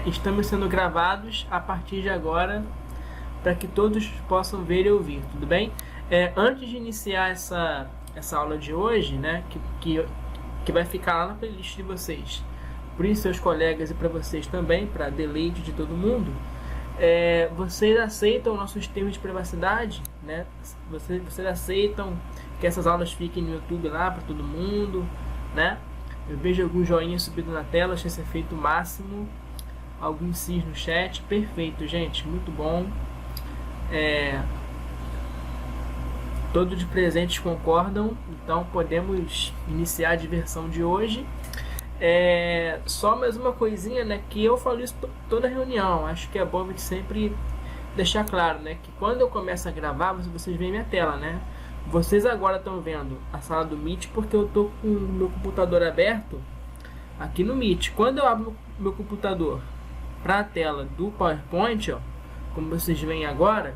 estamos sendo gravados a partir de agora para que todos possam ver e ouvir, tudo bem? Antes de iniciar essa aula de hoje, né, que vai ficar lá na playlist de vocês, para os seus colegas e para vocês também, para deleite de todo mundo, vocês aceitam nossos termos de privacidade, né? Vocês aceitam que essas aulas fiquem no YouTube lá para todo mundo, né? Eu vejo alguns joinhas subindo na tela, achei esse efeito máximo. Alguns sims no chat, perfeito, gente, muito bom. Todos de presentes concordam, então podemos iniciar a diversão de hoje. Só mais uma coisinha, né, que eu falo isso toda reunião, acho que é bom a gente sempre deixar claro, né, que quando eu começo a gravar, vocês veem minha tela, né? Vocês agora estão vendo a sala do Meet porque eu tô com o meu computador aberto aqui no Meet. Quando eu abro meu computador para a tela do PowerPoint, ó, como vocês veem agora,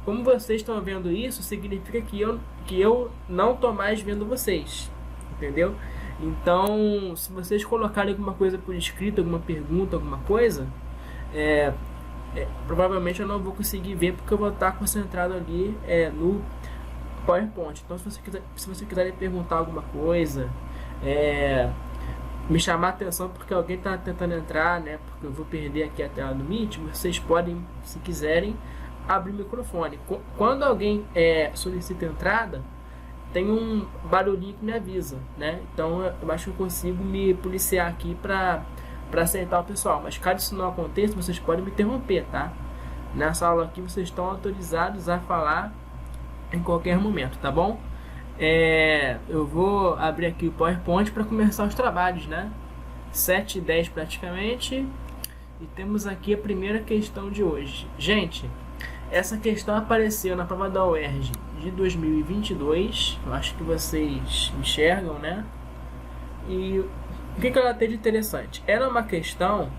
como vocês estão vendo isso, significa que eu não estou mais vendo vocês, entendeu? Então, se vocês colocarem alguma coisa por escrito, alguma pergunta, alguma coisa, provavelmente eu não vou conseguir ver porque eu vou estar concentrado ali no PowerPoint. Então, se você quiser perguntar alguma coisa, me chamar a atenção porque alguém está tentando entrar, né? Porque eu vou perder aqui a tela do Meet, vocês podem, se quiserem, abrir o microfone. Quando alguém solicita entrada, tem um barulhinho que me avisa, né? Então eu acho que eu consigo me policiar aqui para aceitar o pessoal. Mas caso isso não aconteça, vocês podem me interromper, tá? Nessa aula aqui vocês estão autorizados a falar em qualquer momento, tá bom? Eu vou abrir aqui o PowerPoint para começar os trabalhos, né? 7h10 praticamente. E temos aqui a primeira questão de hoje. Gente, essa questão apareceu na prova da UERJ de 2022. Eu acho que vocês enxergam, né? E o que ela tem de interessante? Era uma questão,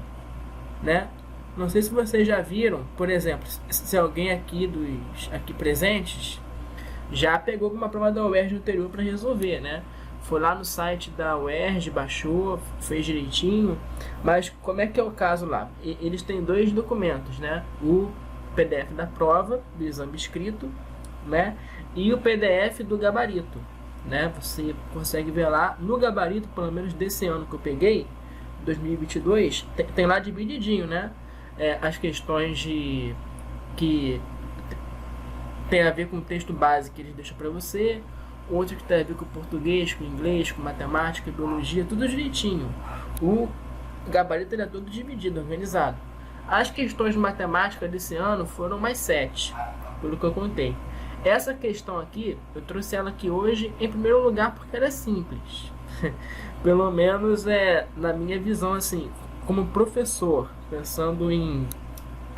né? Não sei se vocês já viram, por exemplo, se alguém aqui dos aqui presentes já pegou uma prova da UERJ anterior para resolver, né? Foi lá no site da UERJ, baixou, fez direitinho. Mas como é que é o caso lá? Eles têm dois documentos, né? O PDF da prova, do exame escrito, né? E o PDF do gabarito, né? Você consegue ver lá no gabarito, pelo menos desse ano que eu peguei, 2022, tem lá divididinho, né? As questões que tem a ver com o texto base que eles deixam para você, outro que tem a ver com português, com inglês, com matemática, biologia, tudo direitinho. O gabarito ele é todo dividido, organizado. As questões de matemática desse ano foram mais 7, pelo que eu contei. Essa questão aqui, eu trouxe ela aqui hoje em primeiro lugar porque ela é simples. Pelo menos na minha visão, assim, como professor, pensando em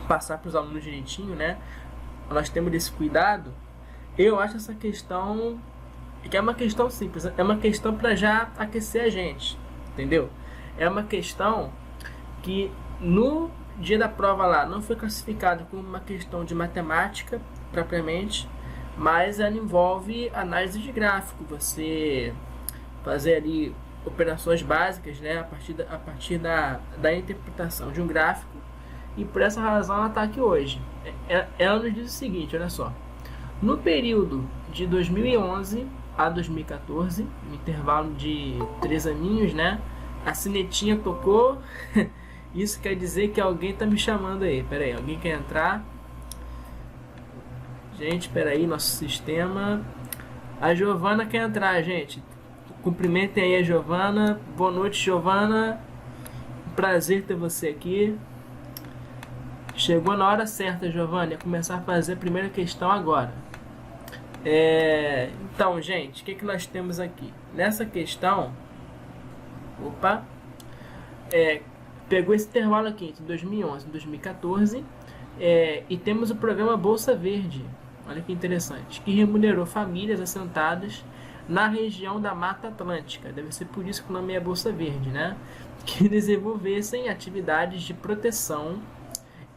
passar para os alunos direitinho, né? Nós temos esse cuidado. Eu acho essa questão que é uma questão simples, é uma questão para já aquecer a gente, entendeu? É uma questão que no dia da prova lá não foi classificado como uma questão de matemática propriamente, mas ela envolve análise de gráfico, você fazer ali operações básicas, né, a partir da interpretação de um gráfico. E por essa razão ela está aqui hoje. Ela nos diz o seguinte, olha só. No período de 2011 a 2014, no intervalo de 3 aninhos, né? A sinetinha tocou. Isso quer dizer que alguém está me chamando aí. Pera aí, alguém quer entrar? Gente, pera aí, nosso sistema. A Giovana quer entrar, gente. Cumprimentem aí a Giovana. Boa noite, Giovana. Prazer ter você aqui. Chegou na hora certa, Giovana, começar a fazer a primeira questão agora. Então, gente, o que nós temos aqui? Nessa questão, pegou esse intervalo aqui entre 2011 e 2014, e temos o programa Bolsa Verde, olha que interessante, que remunerou famílias assentadas na região da Mata Atlântica, deve ser por isso que o nome é Bolsa Verde, né? Que desenvolvessem atividades de proteção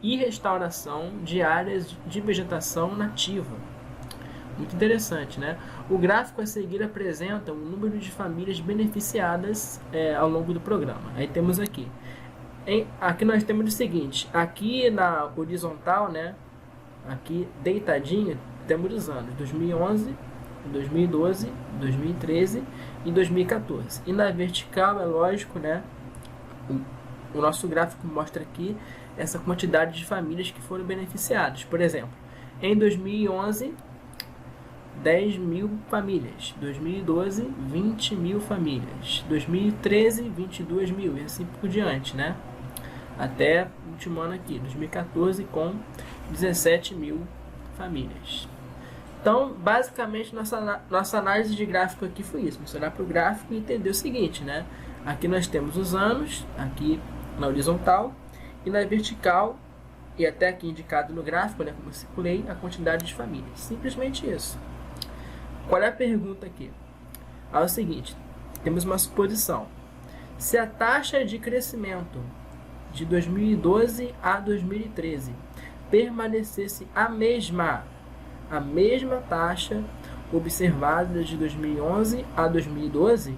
e restauração de áreas de vegetação nativa. Muito interessante, né? O gráfico a seguir apresenta o número de famílias beneficiadas ao longo do programa. Aí temos aqui Aqui nós temos o seguinte, aqui na horizontal, né, aqui deitadinho, temos os anos 2011, 2012, 2013 e 2014. E na vertical, é lógico, né, o nosso gráfico mostra aqui essa quantidade de famílias que foram beneficiadas. Por exemplo, em 2011, 10 mil famílias, 2012, 20 mil famílias, 2013, 22 mil, e assim por diante, né? Até o último ano aqui, 2014, com 17 mil famílias. Então, basicamente, nossa análise de gráfico aqui foi isso. Você olhar para o gráfico e entender o seguinte, né? Aqui nós temos os anos, aqui na horizontal, e na vertical, e até aqui indicado no gráfico, né, como eu circulei, a quantidade de famílias. Simplesmente isso. Qual é a pergunta aqui? É o seguinte, temos uma suposição. Se a taxa de crescimento de 2012 a 2013 permanecesse a mesma taxa observada de 2011 a 2012,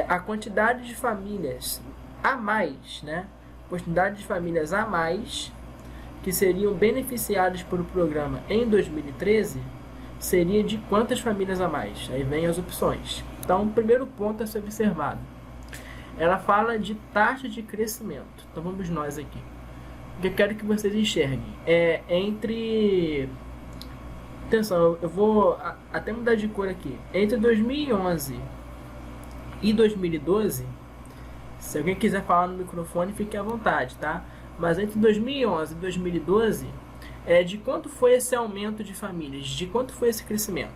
a quantidade de famílias a mais, né? Quantidade de famílias a mais que seriam beneficiadas pelo programa em 2013 seria de quantas famílias a mais? Aí vem as opções. Então, o primeiro ponto a ser observado. Ela fala de taxa de crescimento. Então, vamos nós aqui. O que eu quero que vocês enxerguem é entre... Atenção, eu vou até mudar de cor aqui. Entre 2011 e 2012, se alguém quiser falar no microfone, fique à vontade, tá? Mas entre 2011 e 2012, de quanto foi esse aumento de famílias? De quanto foi esse crescimento?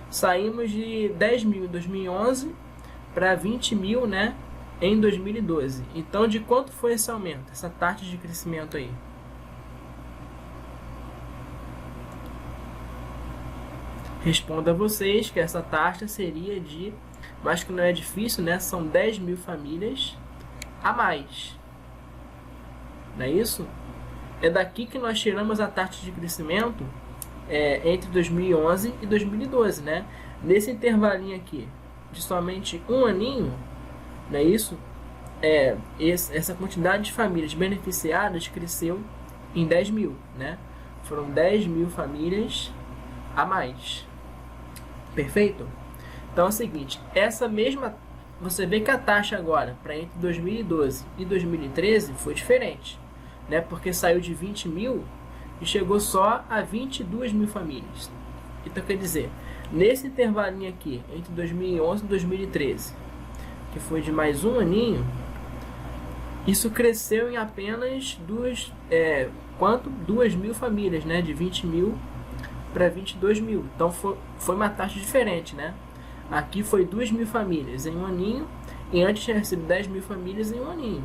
Saímos de 10 mil em 2011 para 20 mil, né, em 2012. Então, de quanto foi esse aumento? Essa taxa de crescimento aí? Responda a vocês que essa taxa seria de... Mas que não é difícil, né? São 10 mil famílias a mais. Não é isso? É daqui que nós tiramos a taxa de crescimento entre 2011 e 2012, né? Nesse intervalinho aqui, de somente um aninho, não é isso? Essa quantidade de famílias beneficiadas cresceu em 10 mil, né? Foram 10 mil famílias a mais. Perfeito? Então é o seguinte, você vê que a taxa agora, para entre 2012 e 2013, foi diferente, né? Porque saiu de 20 mil e chegou só a 22 mil famílias. Então, quer dizer, nesse intervalinho aqui, entre 2011 e 2013, que foi de mais um aninho, isso cresceu em apenas 2 mil famílias, né? De 20 mil para 22 mil. Então, foi uma taxa diferente, né? Aqui foi 2 mil famílias em um aninho, e antes tinha recebido 10 mil famílias em um aninho.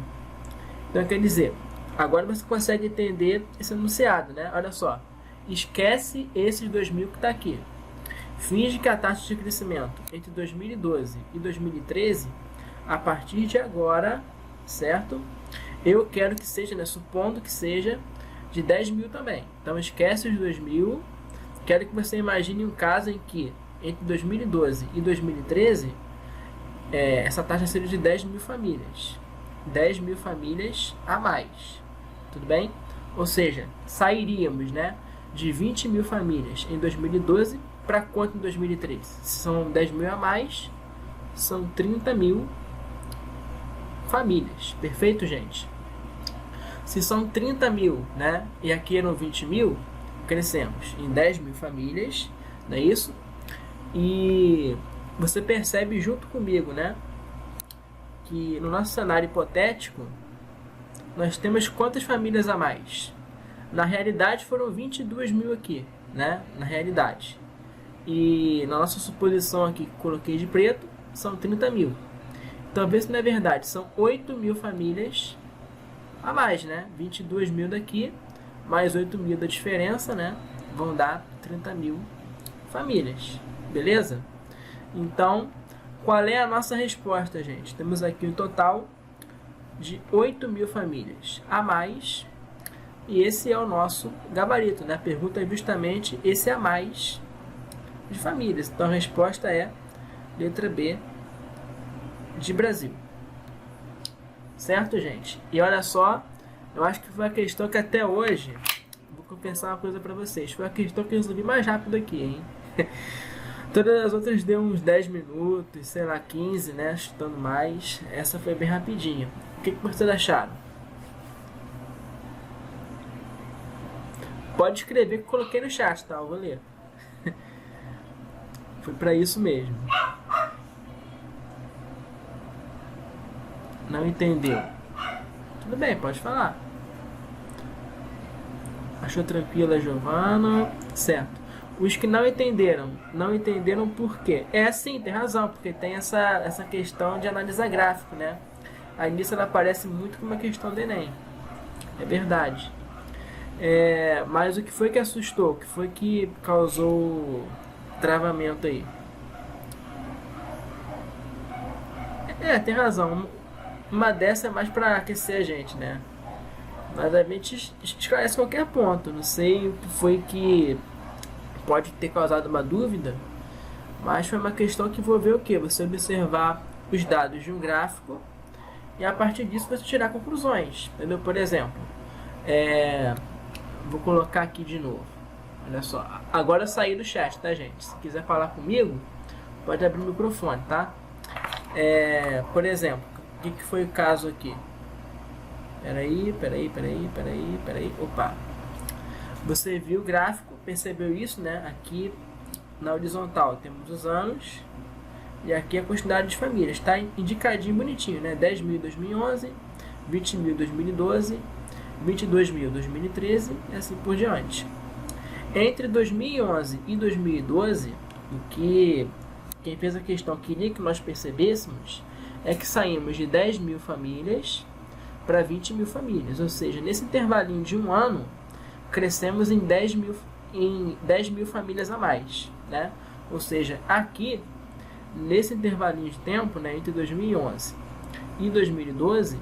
Então, quer dizer, agora você consegue entender esse enunciado, né? Olha só, esquece esses 2 mil que está aqui. Finge que a taxa de crescimento entre 2012 e 2013, a partir de agora, certo? Eu quero que seja, né? Supondo que seja de 10 mil também. Então, esquece os 2 mil. Quero que você imagine um caso em que entre 2012 e 2013, essa taxa seria de 10 mil famílias. 10 mil famílias a mais. Tudo bem? Ou seja, sairíamos, né, de 20 mil famílias em 2012 para quanto em 2013? São 10 mil a mais, são 30 mil famílias. Perfeito, gente? Se são 30 mil, né, e aqui eram 20 mil, crescemos em 10 mil famílias, não é isso? E você percebe junto comigo, né, que no nosso cenário hipotético, nós temos quantas famílias a mais? Na realidade foram 22 mil aqui, né, na realidade. E na nossa suposição aqui, que coloquei de preto, são 30 mil. Então, vê se não é verdade, são 8 mil famílias a mais, né? 22 mil daqui, mais 8 mil da diferença, né? Vão dar 30 mil famílias. Beleza? Então, qual é a nossa resposta, gente? Temos aqui um total de 8 mil famílias a mais. E esse é o nosso gabarito, né? A pergunta é justamente esse a mais de famílias. Então, a resposta é letra B, de Brasil. Certo, gente? E olha só, eu acho que foi a questão que até hoje, vou confessar uma coisa pra vocês, foi a questão que eu resolvi mais rápido aqui, hein? Todas as outras deu uns 10 minutos, sei lá, 15, né? Chutando mais. Essa foi bem rapidinha. O que vocês acharam? Pode escrever que eu coloquei no chat, tá? Eu vou ler. Foi pra isso mesmo. Não entendeu? Tudo bem, pode falar. Achou tranquila, Giovana? Certo. Os que não entenderam por quê? É sim, tem razão, porque tem essa questão de analisar gráfico, né? Aí nisso ela aparece muito como uma questão do Enem. É verdade. Mas o que foi que assustou? O que foi que causou travamento aí? Tem razão. Uma dessa é mais pra aquecer a gente, né? Mas a gente esclarece qualquer ponto. Não sei o que foi que pode ter causado uma dúvida, mas foi uma questão que envolveu o quê? Você observar os dados de um gráfico e a partir disso você tirar conclusões, entendeu? Por exemplo, vou colocar aqui de novo. Olha só, agora eu saí do chat, tá, gente? Se quiser falar comigo, pode abrir o microfone, tá? Por exemplo, o que foi o caso aqui? Peraí. Opa! Você viu o gráfico, percebeu isso, né? Aqui na horizontal temos os anos e aqui a quantidade de famílias. Está indicadinho bonitinho, né? 10 mil em 2011, 20 mil em 2012, 22 mil em 2013 e assim por diante. Entre 2011 e 2012, o que quem fez a questão queria que nós percebêssemos é que saímos de 10 mil famílias para 20 mil famílias. Ou seja, nesse intervalinho de um ano, crescemos em 10 mil famílias a mais, né? Ou seja, aqui, nesse intervalinho de tempo, né, entre 2011 e 2012,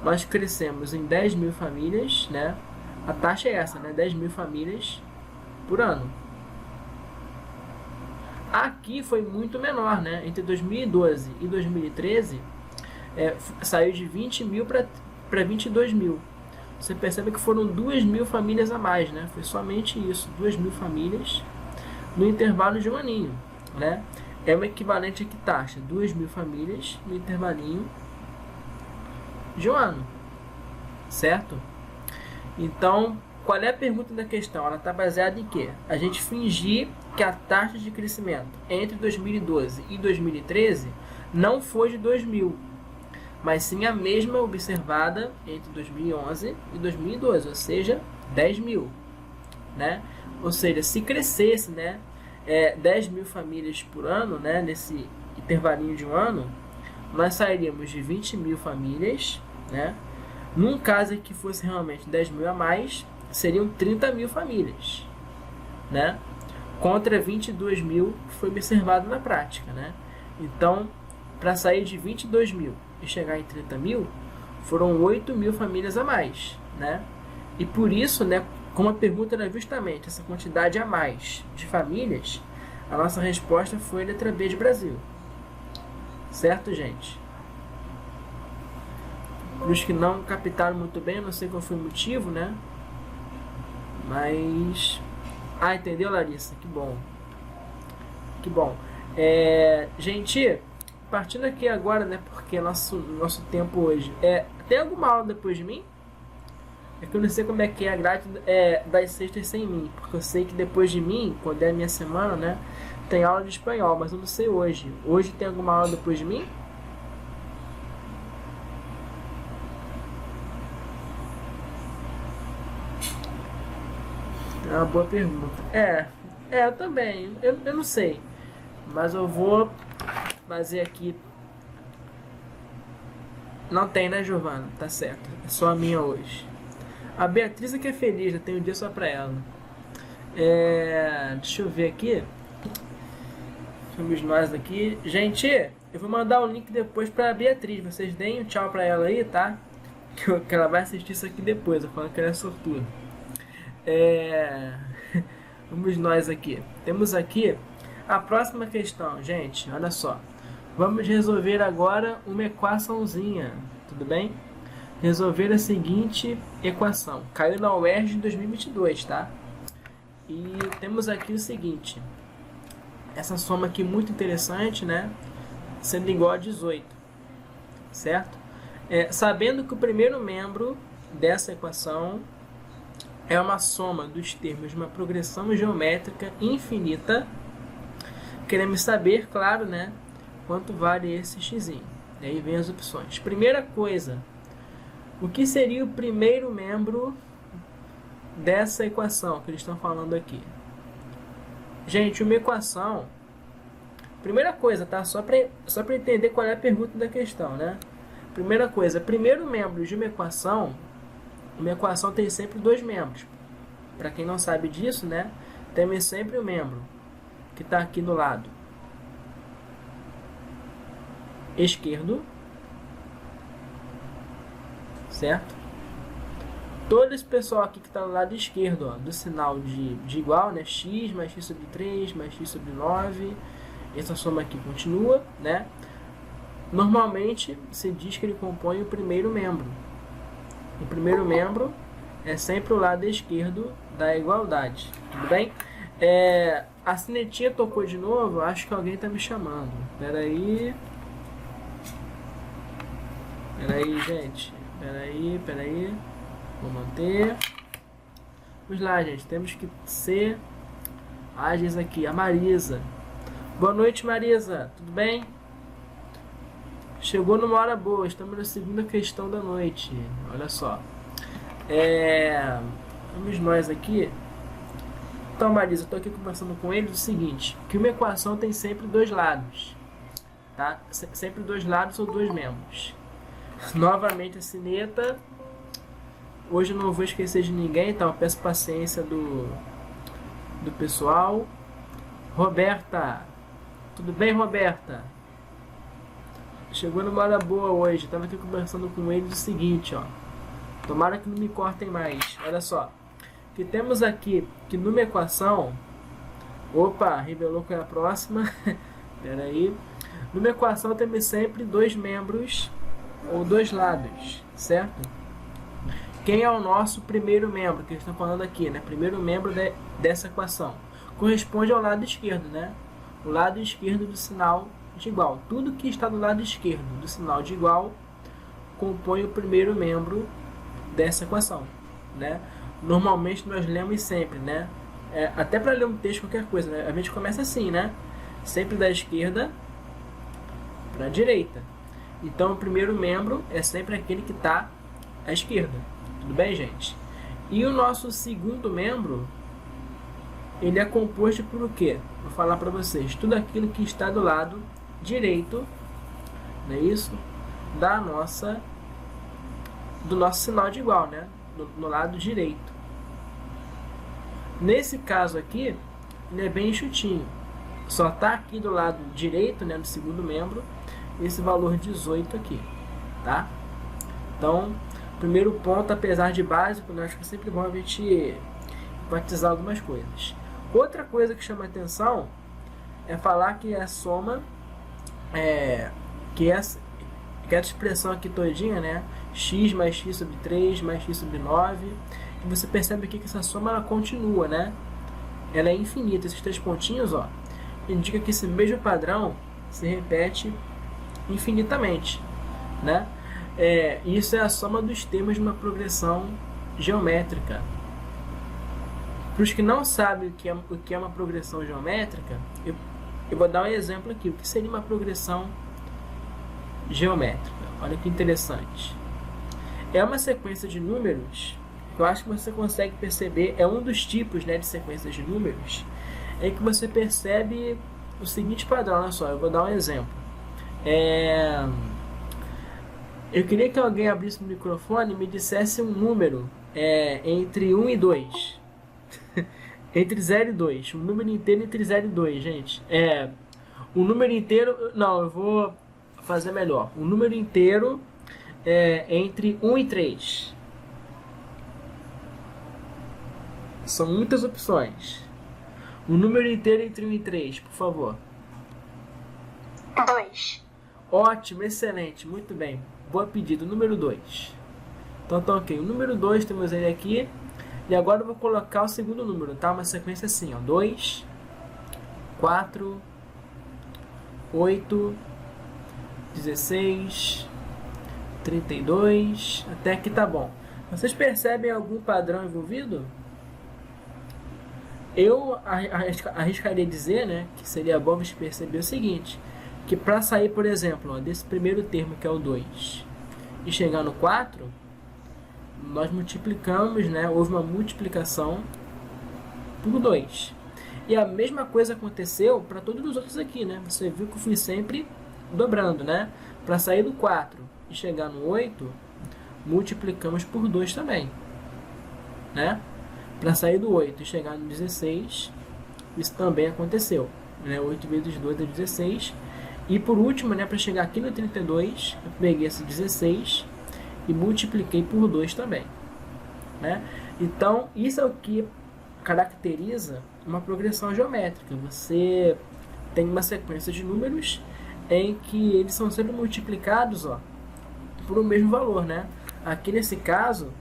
nós crescemos em 10 mil famílias, né? A taxa é essa, né? 10 mil famílias por ano. Aqui foi muito menor, né? Entre 2012 e 2013, saiu de 20 mil para 22 mil. Você percebe que foram 2 mil famílias a mais, né? Foi somente isso, 2 mil famílias no intervalo de um aninho, né? É o equivalente a que taxa? 2 mil famílias no intervalinho de um ano, certo? Então, qual é a pergunta da questão? Ela está baseada em quê? A gente fingir que a taxa de crescimento entre 2012 e 2013 não foi de 2 mil, mas sim a mesma observada entre 2011 e 2012, ou seja, 10 mil, né? Ou seja, se crescesse, né, 10 mil famílias por ano, né, nesse intervalinho de um ano, nós sairíamos de 20 mil famílias, né? Num caso em que fosse realmente 10 mil a mais, seriam 30 mil famílias, né? Contra 22 mil que foi observado na prática, né? Então, para sair de 22 mil e chegar em 30 mil, foram 8 mil famílias a mais, né? E por isso, né, como a pergunta era justamente essa quantidade a mais de famílias, a nossa resposta foi a letra B de Brasil. Certo, gente? Para os que não captaram muito bem, eu não sei qual foi o motivo, né? Mas... entendeu, Larissa? Que bom. Que bom. Gente... Partindo aqui agora, né, porque nosso tempo hoje tem alguma aula depois de mim? É que eu não sei como é que é a grade das sextas sem mim, porque eu sei que depois de mim, quando é a minha semana, né, tem aula de espanhol, mas eu não sei hoje. Hoje tem alguma aula depois de mim? É uma boa pergunta. Eu também. Eu não sei, mas eu vou fazer aqui. Não tem, né, Giovana? Tá certo. É só a minha hoje. A Beatriz é que é feliz, já tem um dia só pra ela. Deixa eu ver aqui. Somos nós aqui. Gente, eu vou mandar o link depois pra Beatriz. Vocês deem um tchau pra ela aí, tá? Que ela vai assistir isso aqui depois. Eu falo que ela é sortuda. Vamos nós aqui. Temos aqui a próxima questão, gente. Olha só. Vamos resolver agora uma equaçãozinha. tudo bem? Resolver a seguinte equação. Caiu na UERJ em 2022, tá? E temos aqui o seguinte. Essa soma aqui muito interessante, né? Sendo igual a 18, certo? Sabendo que o primeiro membro dessa equação é uma soma dos termos de uma progressão geométrica infinita, queremos saber, claro, né? Quanto vale esse x. E aí vem as opções. Primeira coisa, o que seria o primeiro membro dessa equação que eles estão falando aqui? Gente, uma equação... Primeira coisa, tá? Só para entender qual é a pergunta da questão, né? Primeira coisa, primeiro membro de uma equação tem sempre dois membros. Para quem não sabe disso, né? Temos sempre o membro que está aqui no lado esquerdo, certo? Todo esse pessoal aqui que está no lado esquerdo, ó, do sinal de igual, né? X mais x sobre 3 mais x sobre 9. Essa soma aqui continua, né? Normalmente se diz que ele compõe o primeiro membro. O primeiro membro é sempre o lado esquerdo da igualdade. Tudo bem? A sinetinha tocou de novo. Acho que alguém está me chamando. Pera aí, gente. Pera aí. Vou manter. Vamos lá, gente. Temos que ser ágeis aqui. A Marisa. Boa noite, Marisa. Tudo bem? Chegou numa hora boa. Estamos na segunda questão da noite. Olha só. Vamos nós aqui. Então, Marisa, eu estou aqui conversando com eles o seguinte. Que uma equação tem sempre dois lados. Tá? Sempre dois lados ou dois membros. Novamente a sineta. Hoje eu não vou esquecer de ninguém, então eu peço paciência do pessoal. Roberta. Tudo bem, Roberta? Chegou numa hora boa hoje. Estava aqui conversando com eles o seguinte, ó. Tomara que não me cortem mais. Olha só. Que temos aqui que numa equação... Opa, revelou que é a próxima. Espera aí. Numa equação temos sempre dois membros ou dois lados, certo? Quem é o nosso primeiro membro que eles estão falando aqui, né? Primeiro membro dessa equação. Corresponde ao lado esquerdo, né? O lado esquerdo do sinal de igual. Tudo que está do lado esquerdo do sinal de igual compõe o primeiro membro dessa equação, né? Normalmente nós lemos sempre, né? Até para ler um texto, qualquer coisa, né? A gente começa assim, né? Sempre da esquerda para a direita. Então o primeiro membro é sempre aquele que está à esquerda. Tudo bem, gente? E o nosso segundo membro, ele é composto por o quê? Vou falar para vocês. Tudo aquilo que está do lado direito, não é isso? Do nosso sinal de igual, né? No lado direito. Nesse caso aqui, ele é bem enxutinho. Só está aqui do lado direito, né? Do segundo membro, esse valor 18 aqui, tá? Então, primeiro ponto, apesar de básico, né? Acho que é sempre bom a gente enfatizar algumas coisas. Outra coisa que chama atenção é falar que a soma, que essa expressão aqui todinha, né? X mais x sobre 3 mais x sobre 9. E você percebe aqui que essa soma ela continua, né? Ela é infinita. Esses três pontinhos, ó, indica que esse mesmo padrão se repete infinitamente, né? Isso é a soma dos termos de uma progressão geométrica. Para os que não sabem o que é uma progressão geométrica, eu vou dar um exemplo aqui. O que seria uma progressão geométrica? Olha que interessante. É uma sequência de números, que eu acho que você consegue perceber, é um dos tipos, né, de sequências de números, é que você percebe o seguinte padrão. Olha só, eu vou dar um exemplo. Eu queria que alguém abrisse o microfone e me dissesse um número entre 1 e 2. Entre 0 e 2. Um número inteiro entre 0 e 2, gente. Um número inteiro... Não, eu vou fazer melhor. Um número inteiro entre 1 e 3. São muitas opções. Um número inteiro entre 1 e 3, por favor. 2. Ótimo, excelente, muito bem. vou pedir do número 2. Então tá ok, o número 2 temos ele aqui. E agora eu vou colocar o segundo número, tá? Uma sequência assim, ó. 2, 4, 8, 16, 32, até aqui tá bom. Vocês percebem algum padrão envolvido? Eu arriscaria dizer, né, que seria bom você perceber o seguinte, que para sair, por exemplo, ó, desse primeiro termo que é o 2 e chegar no 4, nós multiplicamos, né, houve uma multiplicação por 2. E a mesma coisa aconteceu para todos os outros aqui, né? Você viu que eu fui sempre dobrando, né? Para sair do 4 e chegar no 8, multiplicamos por 2 também, né? Para sair do 8 e chegar no 16, isso também aconteceu, né? 8 vezes 2 é 16. E por último, né, para chegar aqui no 32, eu peguei esse 16 e multipliquei por 2 também, né? Então, isso é o que caracteriza uma progressão geométrica. Você tem uma sequência de números em que eles são sempre multiplicados, ó, por o mesmo valor, né? Aqui nesse caso,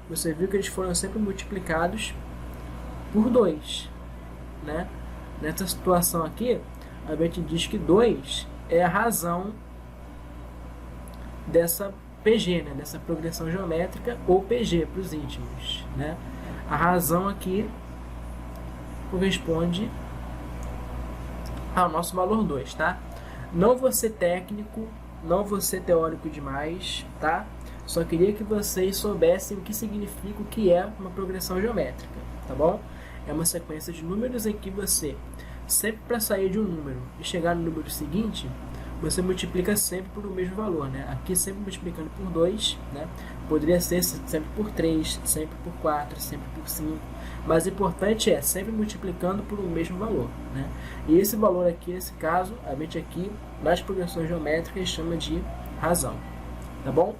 você viu que eles foram sempre multiplicados por 2, né? Nessa situação aqui, a gente diz que 2 é a razão dessa PG, né? Dessa progressão geométrica, ou PG para os íntimos, né? A razão aqui corresponde ao nosso valor 2, tá? Não vou ser técnico, não vou ser teórico demais, tá? Só queria que vocês soubessem o que significa, o que é uma progressão geométrica, tá bom? É uma sequência de números em que você, sempre para sair de um número e chegar no número seguinte, você multiplica sempre por o mesmo valor, né? Aqui sempre multiplicando por 2, né? Poderia ser sempre por 3, sempre por 4, sempre por 5. Mas o importante é sempre multiplicando por o mesmo valor, né? E esse valor aqui, nesse caso, a gente aqui, nas progressões geométricas, chama de razão, tá bom?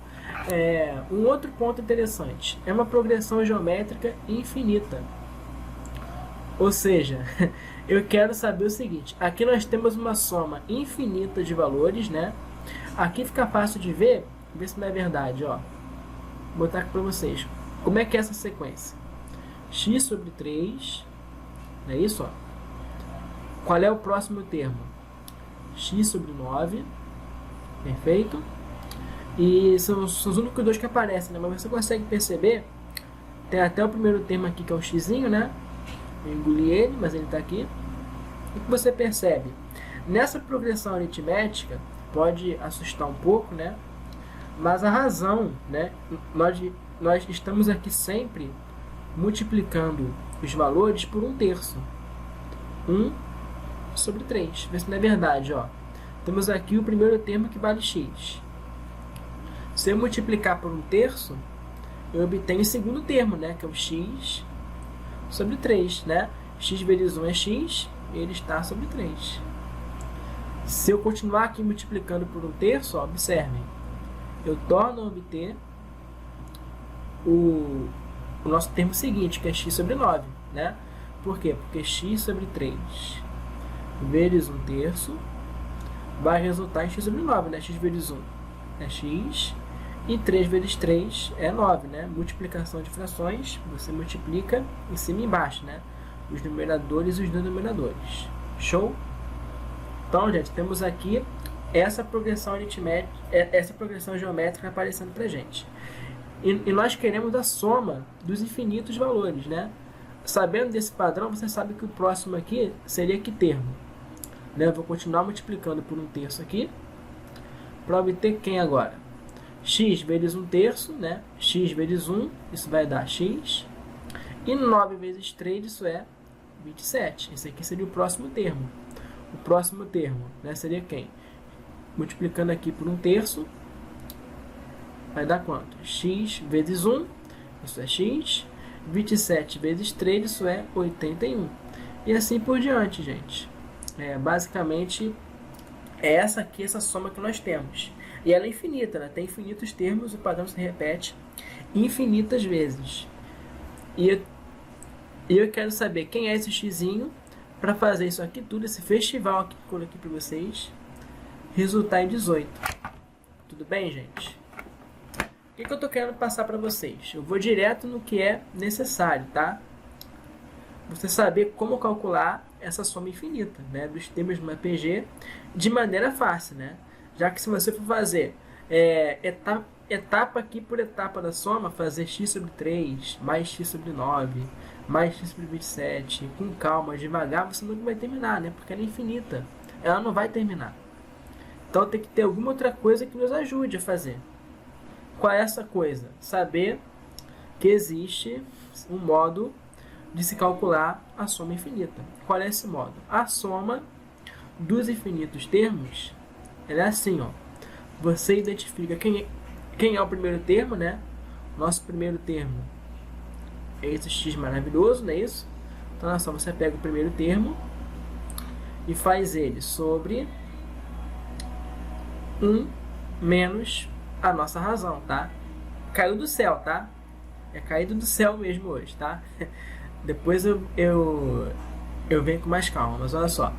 Um outro ponto interessante, é uma progressão geométrica infinita. Ou seja, eu quero saber o seguinte, aqui nós temos uma soma infinita de valores, né? Aqui fica fácil de ver se não é verdade, ó. Vou botar aqui para vocês. Como é que é essa sequência? X sobre 3, não é isso, ó? Qual é o próximo termo? X sobre 9, perfeito? E são os únicos dois que aparecem, né? Mas você consegue perceber, tem até o primeiro termo aqui que é o xzinho, né? Eu engoli ele, mas ele está aqui. O que você percebe? Nessa progressão aritmética, pode assustar um pouco, né? Mas a razão, né? Nós estamos aqui sempre multiplicando os valores por 1/3. 1 sobre 3. Vê se não é verdade, ó. Temos aqui o primeiro termo que vale x. Se eu multiplicar por 1/3, eu obtenho o segundo termo, né? Que é o x sobre 3, né? X vezes 1 é x, e ele está sobre 3. Se eu continuar aqui multiplicando por 1/3, ó, observem, eu torno a obter o nosso termo seguinte, que é x sobre 9, né? Por quê? Porque x sobre 3 vezes 1/3 vai resultar em x sobre 9, né? X vezes 1 é x, e 3 vezes 3 é 9, né? Multiplicação de frações, você multiplica em cima e embaixo, né? Os numeradores e os denominadores. Show? Então, gente, temos aqui essa progressão aritmética, essa progressão geométrica aparecendo pra gente. E nós queremos a soma dos infinitos valores, né? Sabendo desse padrão, você sabe que o próximo aqui seria que termo? Né? Eu vou continuar multiplicando por 1/3 aqui, para obter quem agora? X vezes 1/3, né? X vezes 1, isso vai dar x. E 9 vezes 3, isso é 27. Esse aqui seria o próximo termo. O próximo termo, né, seria quem? Multiplicando aqui por 1/3, vai dar quanto? X vezes 1, isso é x. 27 vezes 3, isso é 81. E assim por diante, gente. Basicamente, é essa soma que nós temos. E ela é infinita, né? Tem infinitos termos, o padrão se repete infinitas vezes. E eu quero saber quem é esse xzinho para fazer isso aqui tudo, esse festival que eu coloquei para vocês, resultar em 18. Tudo bem, gente? que eu estou querendo passar para vocês? Eu vou direto no que é necessário, tá? Você saber como calcular essa soma infinita, né, dos termos de uma PG de maneira fácil, né? Já que se você for fazer etapa aqui por etapa da soma, fazer x sobre 3, mais x sobre 9, mais x sobre 27, com calma, devagar, você nunca vai terminar, né? Porque ela é infinita, ela não vai terminar. Então tem que ter alguma outra coisa que nos ajude a fazer. Qual é essa coisa? Saber que existe um modo de se calcular a soma infinita. Qual é esse modo? A soma dos infinitos termos, ela é assim, ó. Você identifica quem é o primeiro termo, né? Nosso primeiro termo é esse x maravilhoso, não é isso? Então, olha só, você pega o primeiro termo e faz ele sobre 1 menos a nossa razão, tá? Caiu do céu, tá? É caído do céu mesmo hoje, tá? Depois eu venho com mais calma, mas olha só.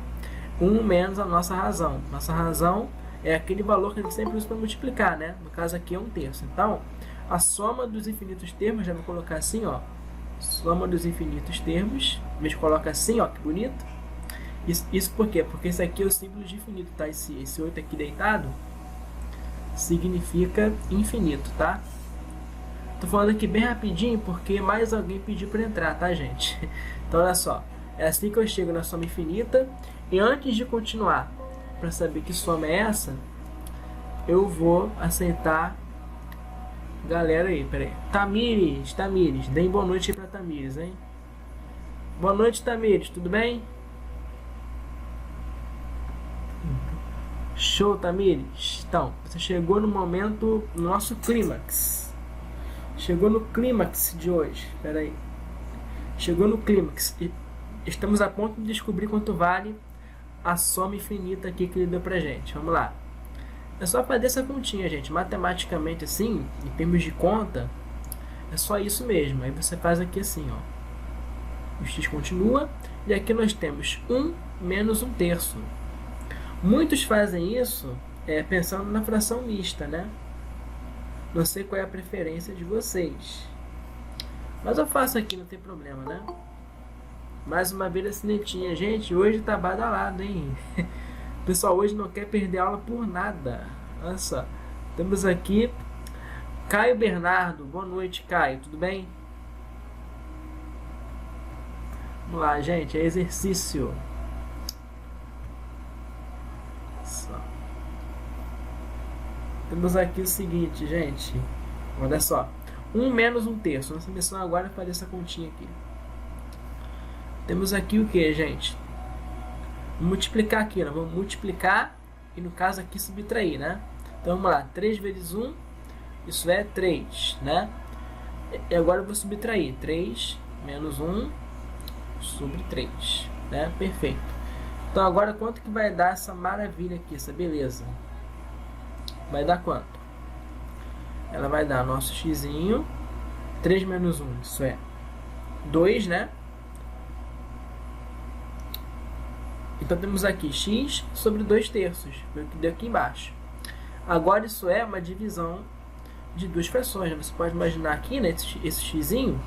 1 menos a nossa razão. Nossa razão é aquele valor que a gente sempre usa para multiplicar, né? No caso aqui é 1/3. Então, a soma dos infinitos termos, já vou colocar assim, ó. Soma dos infinitos termos. A gente coloca assim, ó, que bonito. Isso por quê? Porque esse aqui é o símbolo de infinito, tá? Esse 8 aqui deitado significa infinito, tá? Tô falando aqui bem rapidinho porque mais alguém pediu para entrar, tá, gente? Então, olha só. É assim que eu chego na soma infinita. E antes de continuar, para saber que soma é essa, eu vou aceitar galera aí, peraí. Tamires, deem boa noite aí pra Tamires, hein? Boa noite, Tamires, tudo bem? Show, Tamires. Então, você chegou no momento, no nosso clímax. Chegou no clímax de hoje, peraí. Chegou no clímax. E estamos a ponto de descobrir quanto vale a soma infinita aqui que ele deu pra gente. Vamos lá. É só fazer essa continha, gente. Matematicamente, assim, em termos de conta, é só isso mesmo. Aí você faz aqui assim, ó. O x continua. E aqui nós temos 1 menos 1/3. Muitos fazem isso pensando na fração mista, né? Não sei qual é a preferência de vocês. Mas eu faço aqui, não tem problema, né? Mais uma vez a cinetinha. Gente, hoje tá badalado, hein? O pessoal hoje não quer perder aula por nada. Olha só. Temos aqui Caio Bernardo. Boa noite, Caio. Tudo bem? Vamos lá, gente. É exercício. Só. Temos aqui o seguinte, gente. Olha só. 1 menos 1/3. Nossa missão agora é fazer essa continha aqui. Temos aqui o que, gente? Multiplicar aqui, nós vamos multiplicar e no caso aqui subtrair, né? Então vamos lá, 3 vezes 1, isso é 3, né? E agora eu vou subtrair, 3 menos 1 sobre 3, né? Perfeito. Então agora quanto que vai dar essa maravilha aqui, essa beleza? Vai dar quanto? Ela vai dar nosso xzinho, 3 menos 1, isso é 2, né? Então temos aqui x sobre 2/3, foi o que deu aqui embaixo. Agora isso é uma divisão de duas frações. Você pode imaginar aqui, né, esse xzinho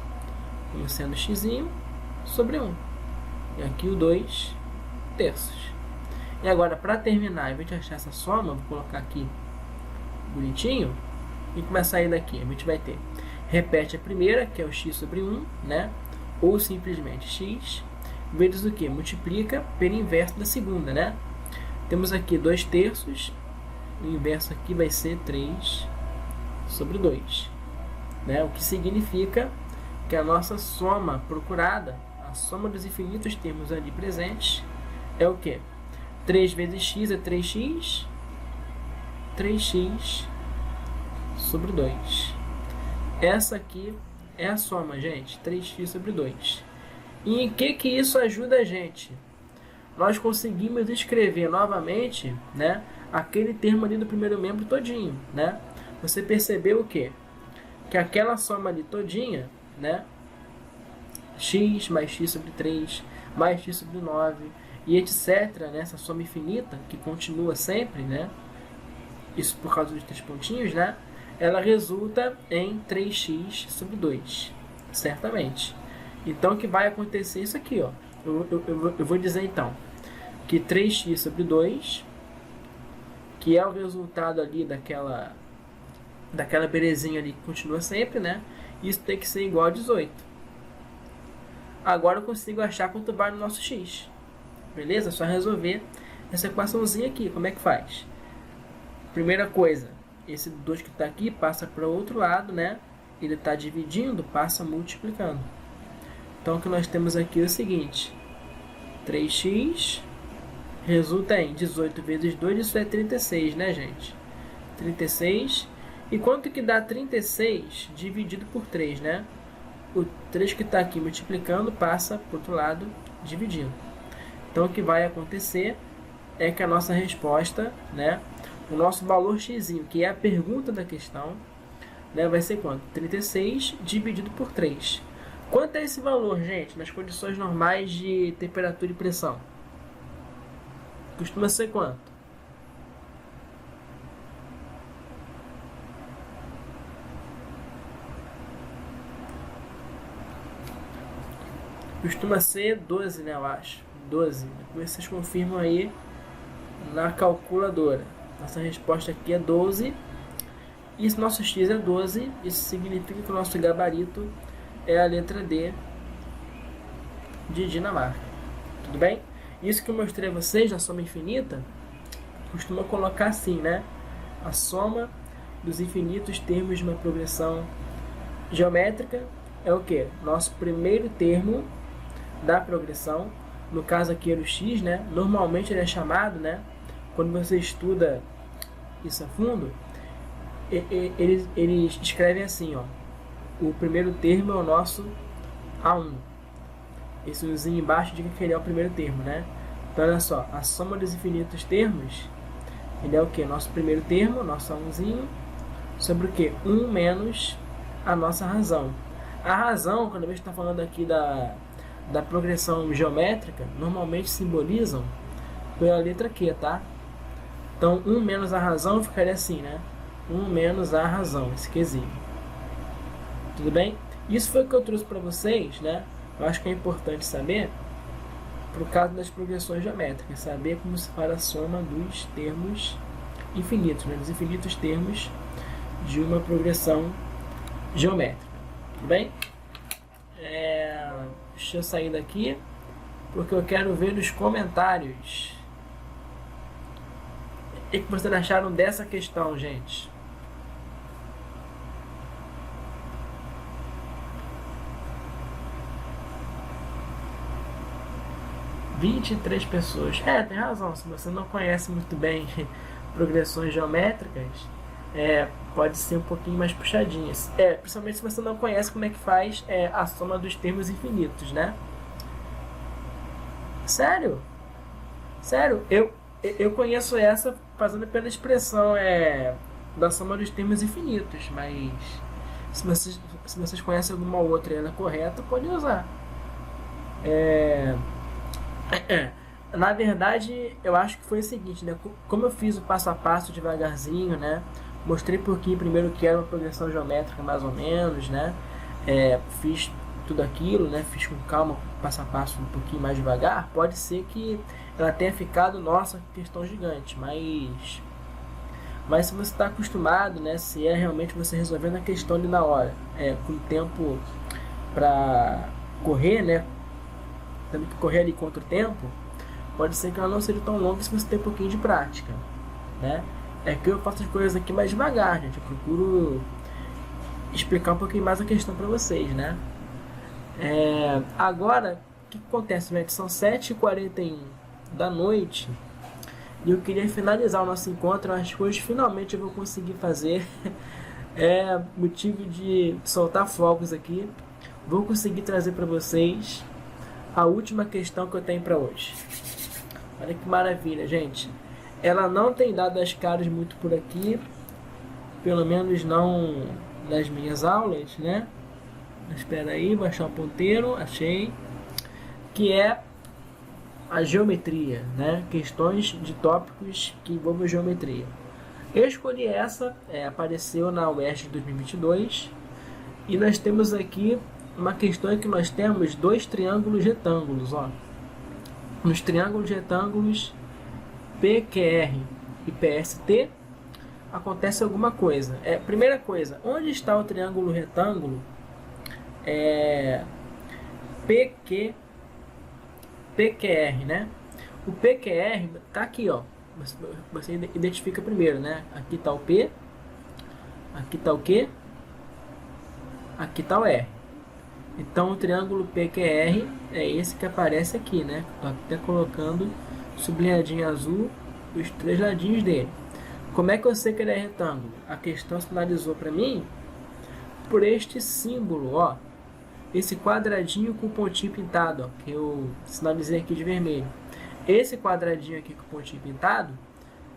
como sendo xzinho sobre 1. E aqui o 2/3. E agora, para terminar, em vez de achar essa soma, vou colocar aqui bonitinho. E começar a sair daqui, a gente vai ter, repete a primeira, que é o x sobre 1, né? Ou simplesmente x, vezes o que? Multiplica pelo inverso da segunda, né? Temos aqui 2/3, o inverso aqui vai ser 3 sobre 2, né? O que significa que a nossa soma procurada, a soma dos infinitos termos ali presentes, é o que? 3 vezes x é 3x, 3x sobre 2. Essa aqui é a soma, gente, 3x sobre 2. E em que isso ajuda a gente? Nós conseguimos escrever novamente, né, aquele termo ali do primeiro membro todinho, né? Você percebeu o quê? Que aquela soma ali todinha, né, x mais x sobre 3, mais x sobre 9, e etc., né, essa soma infinita, que continua sempre, né? Isso por causa dos 3 pontinhos, né? ela resulta em 3x sobre 2, certamente. Então o que vai acontecer é isso aqui, ó. Eu vou dizer então que 3x sobre 2, que é o resultado ali daquela belezinha ali que continua sempre, né? Isso tem que ser igual a 18. Agora eu consigo achar quanto vai no nosso x. Beleza? É só resolver essa equaçãozinha aqui. Como é que faz? Primeira coisa, esse 2 que está aqui passa para o outro lado, né? Ele está dividindo, passa multiplicando. Então o que nós temos aqui é o seguinte: 3x resulta em 18 vezes 2, isso é 36, né, gente? 36. E quanto que dá 36 dividido por 3, né? O 3 que está aqui multiplicando passa para o outro lado dividindo. Então o que vai acontecer é que a nossa resposta, né, o nosso valor x, que é a pergunta da questão, né, vai ser quanto? 36 dividido por 3. Quanto é esse valor, gente, nas condições normais de temperatura e pressão? Costuma ser quanto? Costuma ser 12, né, eu acho. 12. Depois vocês confirmam aí na calculadora. Nossa resposta aqui é 12. E se nosso x é 12, isso significa que o nosso gabarito é a letra D de Dinamarca. Tudo bem? Isso que eu mostrei a vocês da soma infinita, costuma colocar assim, né? A soma dos infinitos termos de uma progressão geométrica é o que? Nosso primeiro termo da progressão. No caso aqui era o x, né? Normalmente ele é chamado, né? Quando você estuda isso a fundo, eles escrevem assim, ó. O primeiro termo é o nosso A1. Esse uzinho embaixo indica que ele é o primeiro termo, né? Então olha só, a soma dos infinitos termos, ele é o que? Nosso primeiro termo, nosso A1zinho, sobre o que? 1 menos a nossa razão. A razão, quando a gente está falando aqui da progressão geométrica, normalmente simbolizam pela letra Q, tá? Então 1 menos a razão ficaria assim, né? 1 menos a razão, esse Qzinho. Tudo bem? Isso foi o que eu trouxe para vocês, né? Eu acho que é importante saber, por causa das progressões geométricas, saber como se faz a soma dos termos infinitos, né? Dos infinitos termos de uma progressão geométrica. Tudo bem? Deixa eu sair daqui, porque eu quero ver nos comentários o que vocês acharam dessa questão, gente. — 23 pessoas. Tem razão. Se você não conhece muito bem progressões geométricas, pode ser um pouquinho mais puxadinhas. Principalmente se você não conhece como é que faz a soma dos termos infinitos, né? Sério? Sério? Eu conheço essa fazendo pela expressão da soma dos termos infinitos, mas se vocês conhecem alguma outra e ela é correta, pode usar. Na verdade, eu acho que foi o seguinte, né? Como eu fiz o passo a passo devagarzinho, né? Mostrei por aqui primeiro que era uma progressão geométrica mais ou menos, né? Fiz tudo aquilo, né? Fiz com calma, passo a passo, um pouquinho mais devagar. Pode ser que ela tenha ficado, nossa, questão gigante, mas se você está acostumado, né? Se é realmente você resolvendo a questão ali na hora, com tempo para correr, né? Tendo que correr ali contra o tempo, pode ser que ela não seja tão longa se você tem um pouquinho de prática, né? É que eu faço as coisas aqui mais devagar, gente. Eu procuro explicar um pouquinho mais a questão para vocês, né? Agora, o que acontece, gente? São 7h41 da noite e eu queria finalizar o nosso encontro. Eu acho que hoje finalmente eu vou conseguir fazer. Motivo de soltar fogos aqui. Vou conseguir trazer para vocês a última questão que eu tenho para hoje. Olha que maravilha, gente. Ela não tem dado as caras muito por aqui, pelo menos não nas minhas aulas, né? Espera aí, baixar o ponteiro, achei. Que é a geometria, né? Questões de tópicos que envolvem geometria. Eu escolhi essa, apareceu na UERJ de 2022, e nós temos aqui uma questão em que nós temos dois triângulos retângulos, ó. Nos triângulos retângulos PQR e PST acontece alguma coisa. Primeira coisa, onde está o triângulo retângulo PQR, né? O PQR tá aqui, ó. Você identifica primeiro, né? Aqui tá o P, aqui tá o Q, aqui tá o R. Então o triângulo PQR é esse que aparece aqui, né? Tô até colocando sublinhadinho azul os três ladinhos dele. Como é que eu sei que ele é retângulo? A questão sinalizou para mim por este símbolo, ó. Esse quadradinho com pontinho pintado, ó, que eu sinalizei aqui de vermelho. Esse quadradinho aqui com pontinho pintado,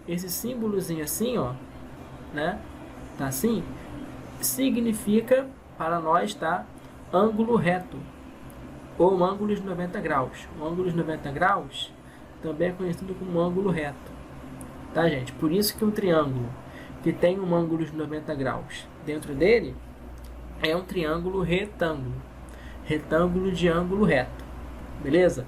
esse símbolozinho assim, ó, né? Tá assim? Significa para nós, tá? Ângulo reto ou ângulo de 90 graus. O ângulo de 90 graus também é conhecido como ângulo reto, tá, gente? Por isso que um triângulo que tem um ângulo de 90 graus dentro dele é um triângulo retângulo, retângulo de ângulo reto, beleza?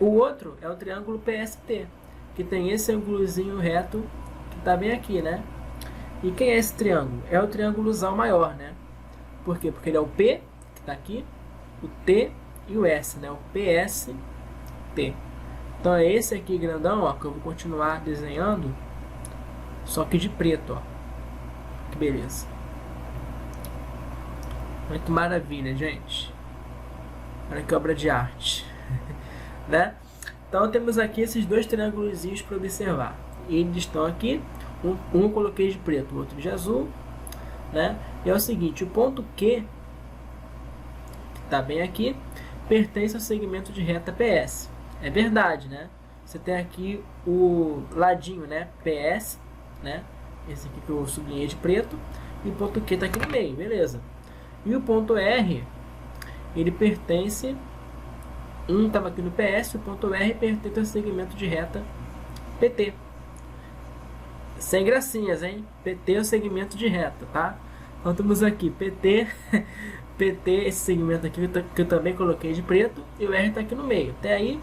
O outro é o triângulo PST, que tem esse ângulozinho reto que tá bem aqui, né? E quem é esse triângulo? É o triângulozão maior, né? Por quê? Porque ele é o P, que está aqui, o T e o S, né? O PST. Então é esse aqui grandão, ó, que eu vou continuar desenhando, só que de preto, ó. Que beleza. Muito maravilha, gente. Olha que obra de arte. Né? Então temos aqui esses dois triângulos para observar. E eles estão aqui, um eu coloquei de preto, o outro de azul, né? E é o seguinte, o ponto Q, que está bem aqui, pertence ao segmento de reta PS. É verdade, né? Você tem aqui o ladinho, né? PS, né? Esse aqui que eu sublinhei de preto, e o ponto Q está aqui no meio, beleza. E o ponto R, ele pertence, estava aqui no PS, o ponto R pertence ao segmento de reta PT. Sem gracinhas, hein? PT é o segmento de reta, tá? Então temos aqui PT, PT, esse segmento aqui que eu também coloquei de preto, e o R está aqui no meio. Até aí,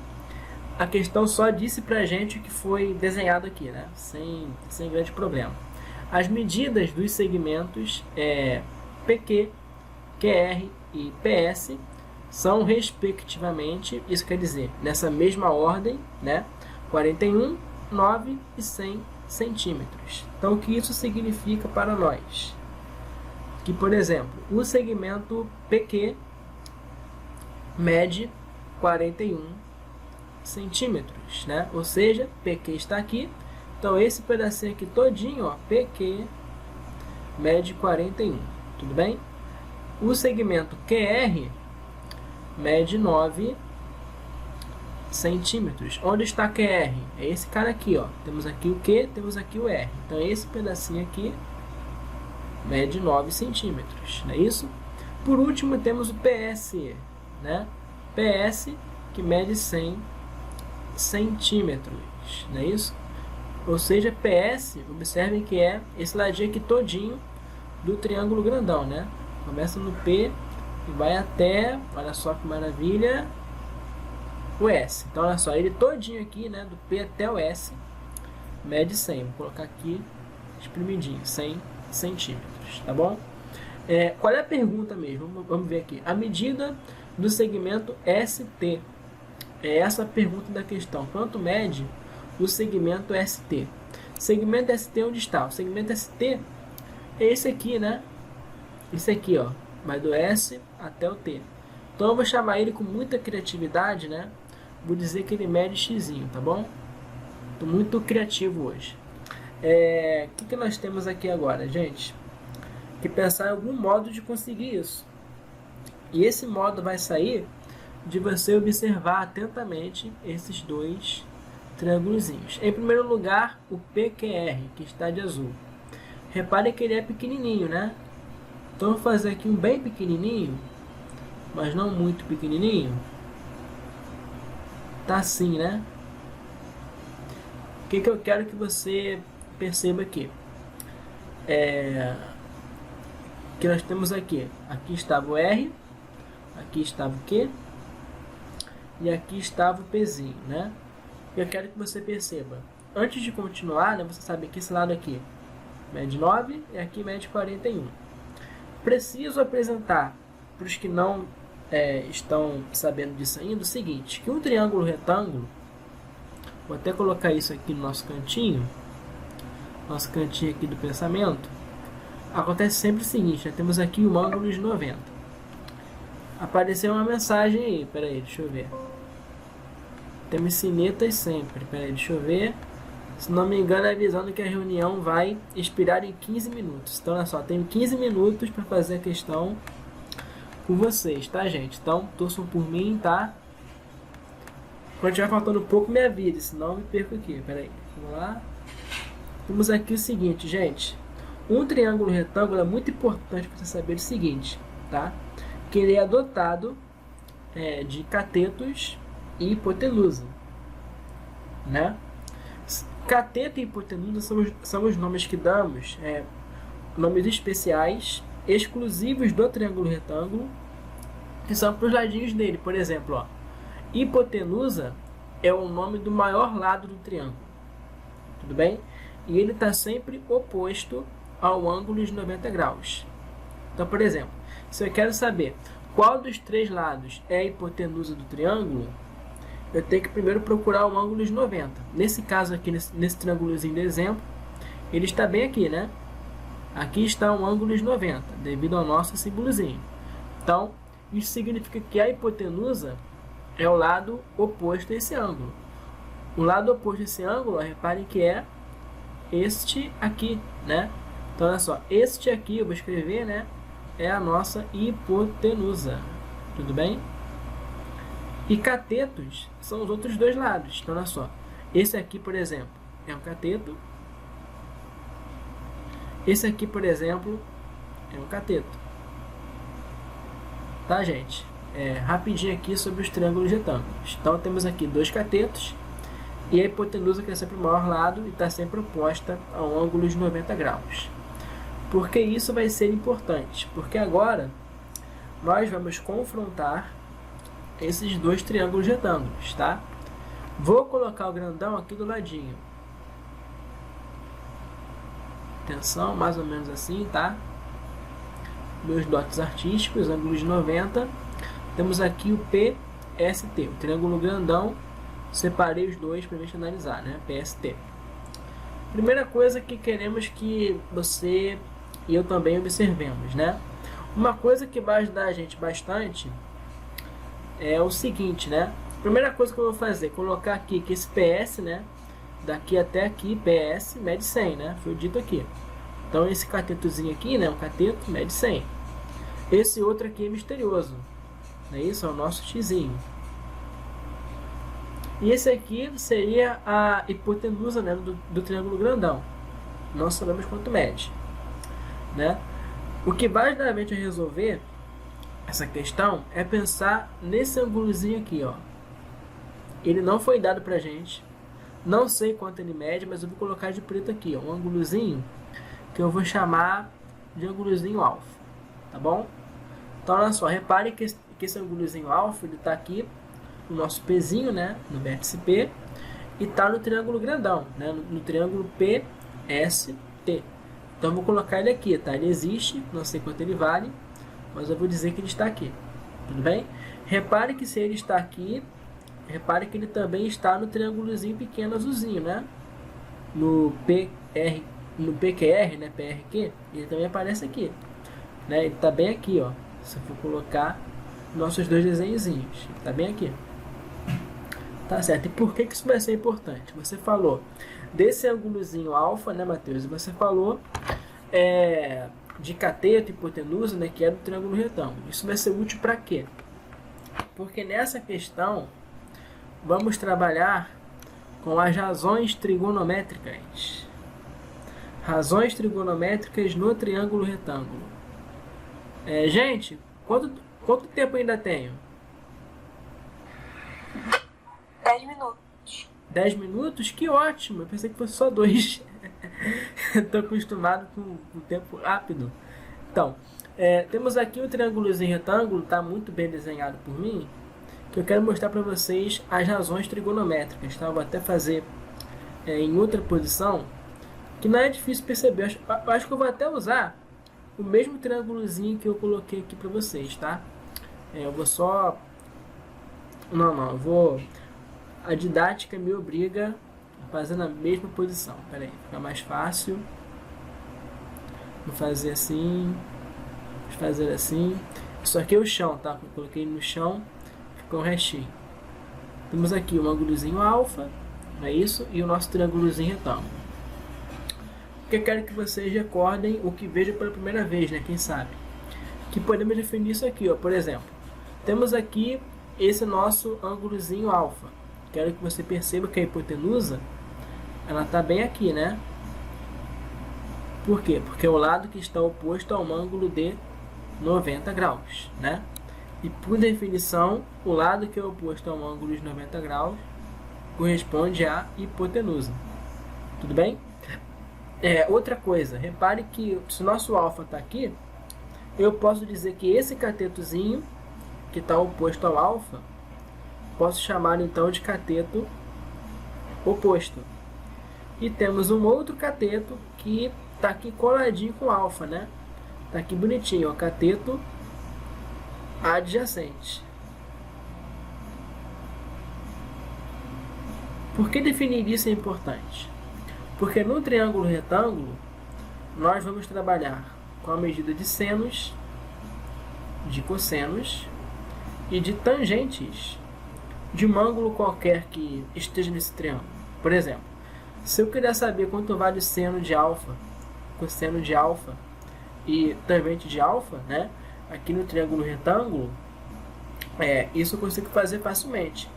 a questão só disse pra gente o que foi desenhado aqui, né? Sem grande problema. As medidas dos segmentos PQ, QR e PS são respectivamente, isso quer dizer, nessa mesma ordem, né? 41, 9 e 100 centímetros. Então o que isso significa para nós? Que, por exemplo, o segmento PQ mede 41 centímetros, né? Ou seja, PQ está aqui, então esse pedacinho aqui todinho, ó, PQ mede 41, tudo bem? O segmento QR mede 9 centímetros. Onde está QR? É esse cara aqui, ó. Temos aqui o Q, temos aqui o R. Então esse pedacinho aqui mede 9 centímetros, não é isso? Por último temos o PS, né? PS que mede 100 centímetros, não é isso? Ou seja, PS, observem que é esse ladinho aqui todinho do triângulo grandão, né? Começa no P e vai até, olha só que maravilha, o S. Então olha só, ele todinho aqui, né, do P até o S, mede 100. Vou colocar aqui espremidinho, 100 centímetros, tá bom? Qual é a pergunta mesmo? Vamos ver aqui. A medida do segmento ST. É essa a pergunta da questão. Quanto mede o segmento ST? Segmento ST onde está? O segmento ST é esse aqui, né? Esse aqui, ó. Vai do S até o T. Então eu vou chamar ele com muita criatividade, né? Vou dizer que ele mede x, tá bom? Tô muito criativo hoje. O que nós temos aqui agora, gente? Que pensar em algum modo de conseguir isso. E esse modo vai sair de você observar atentamente esses dois triângulozinhos. Em primeiro lugar, o PQR, que está de azul. Repare que ele é pequenininho, né? Então eu vou fazer aqui um bem pequenininho, mas não muito pequenininho. Tá assim, né? O que eu quero que você perceba aqui? que nós temos aqui. Aqui estava o R, aqui estava o Q e aqui estava o Pzinho, né? Eu quero que você perceba, antes de continuar, né, você sabe que esse lado aqui mede 9 e aqui mede 41. Preciso apresentar para os que não estão sabendo disso ainda o seguinte, que um triângulo retângulo, vou até colocar isso aqui no nosso cantinho aqui do pensamento, acontece sempre o seguinte, né, temos aqui um ângulo de 90. Apareceu uma mensagem aí, peraí, deixa eu ver. Temos sinetas sempre, peraí, deixa eu ver. Se não me engano, avisando que a reunião vai expirar em 15 minutos. Então, olha só, tenho 15 minutos para fazer a questão com vocês, tá, gente? Então, torçam por mim, tá? Quando tiver faltando pouco, me avise, senão eu me perco aqui. Peraí, vamos lá. Temos aqui o seguinte, gente. Um triângulo retângulo é muito importante para você saber o seguinte, tá? Que ele é dotado de catetos e hipotenusa, né? Cateto e hipotenusa são os nomes que damos, nomes especiais, exclusivos do triângulo retângulo, que são para os ladinhos dele. Por exemplo, ó, hipotenusa é o nome do maior lado do triângulo, tudo bem? E ele está sempre oposto ao ângulo de 90 graus. Então, por exemplo, se eu quero saber qual dos três lados é a hipotenusa do triângulo, eu tenho que primeiro procurar o ângulo de 90. Nesse caso aqui, nesse triângulozinho de exemplo, ele está bem aqui, né? Aqui está um ângulo de 90, devido ao nosso símbolozinho. Então, isso significa que a hipotenusa é o lado oposto a esse ângulo. O lado oposto a esse ângulo, reparem que é este aqui, né? Então, olha só, este aqui, eu vou escrever, né? É a nossa hipotenusa. Tudo bem? E catetos são os outros dois lados. Então, olha só. Esse aqui, por exemplo, é um cateto. Esse aqui, por exemplo, é um cateto. Tá, gente? Rapidinho aqui sobre os triângulos retângulos. Então, temos aqui dois catetos. E a hipotenusa, que é sempre o maior lado, e está sempre oposta ao ângulo de 90 graus. Por que isso vai ser importante? Porque agora nós vamos confrontar esses dois triângulos retângulos, tá? Vou colocar o grandão aqui do ladinho. Atenção, mais ou menos assim, tá? Meus dotes artísticos, ângulos de 90. Temos aqui o PST, o triângulo grandão. Separei os dois para a gente analisar, né? PST. Primeira coisa que queremos que você e eu também observemos, né? Uma coisa que vai ajudar a gente bastante é o seguinte, né? Primeira coisa que eu vou fazer, colocar aqui que esse PS, né? Daqui até aqui, PS, mede 100, né? Foi dito aqui. Então, esse catetozinho aqui, né? Um cateto, mede 100. Esse outro aqui é misterioso. Não é isso? É o nosso xizinho. E esse aqui seria a hipotenusa, né? Do triângulo grandão. Não sabemos quanto mede, né? O que vai ajudar a gente a resolver essa questão é pensar nesse ângulozinho aqui, ó. Ele não foi dado pra gente. Não sei quanto ele mede, mas eu vou colocar de preto aqui, ó. Um ângulozinho que eu vou chamar de ângulozinho alfa. Tá bom? Então, olha só. Repare que esse ângulozinho alfa, ele tá aqui no nosso Pzinho, né? No vértice P. E tá no triângulo grandão, né? No triângulo PST. Então, eu vou colocar ele aqui, tá? Ele existe, não sei quanto ele vale, mas eu vou dizer que ele está aqui. Tudo bem? Repare que se ele está aqui, repare que ele também está no triângulozinho pequeno azulzinho, né? No PQR, né? PRQ, ele também aparece aqui, né? Ele está bem aqui, ó. Se eu for colocar nossos dois desenhozinhos, ele está bem aqui. Tá certo? E por que isso vai ser importante? Você falou desse ângulozinho alfa, né, Matheus? E você falou de cateto e hipotenusa, né, que é do triângulo retângulo. Isso vai ser útil para quê? Porque nessa questão vamos trabalhar com as razões trigonométricas. Razões trigonométricas no triângulo retângulo. Gente, quanto tempo ainda tenho? 10 minutos. 10 minutos? Que ótimo! Eu pensei que fosse só 2. Estou acostumado com o tempo rápido. Então, temos aqui o triângulozinho retângulo, está muito bem desenhado por mim, que eu quero mostrar para vocês as razões trigonométricas. Tá? Eu vou até fazer em outra posição, que não é difícil perceber. Eu acho que eu vou até usar o mesmo triângulozinho que eu coloquei aqui para vocês, tá? Eu vou só... Não, eu vou... A didática me obriga a fazer na mesma posição. Pera aí, fica mais fácil. Vou fazer assim... Vou fazer assim... Isso aqui é o chão, tá? Eu coloquei no chão, ficou um restinho. Temos aqui um ângulozinho alfa, não é isso? E o nosso triângulozinho retângulo. O que eu quero que vocês recordem o que vejam pela primeira vez, né? Quem sabe? Que podemos definir isso aqui, ó. Por exemplo, temos aqui esse nosso ângulozinho alfa. Quero que você perceba que a hipotenusa, ela está bem aqui, né? Por quê? Porque é o lado que está oposto a um ângulo de 90 graus, né? E por definição, o lado que é oposto a um ângulo de 90 graus corresponde à hipotenusa. Tudo bem? Outra coisa, repare que se o nosso alfa está aqui, eu posso dizer que esse catetozinho, que está oposto ao alfa, posso chamar então de cateto oposto. E temos um outro cateto que está aqui coladinho com o alfa, né? Está aqui bonitinho, ó, cateto adjacente. Por que definir isso é importante? Porque no triângulo retângulo, nós vamos trabalhar com a medida de senos, de cossenos e de tangentes de um ângulo qualquer que esteja nesse triângulo. Por exemplo, se eu quiser saber quanto vale seno de alfa, cosseno de alfa e tangente de alfa, né? Aqui no triângulo retângulo, isso eu consigo fazer facilmente.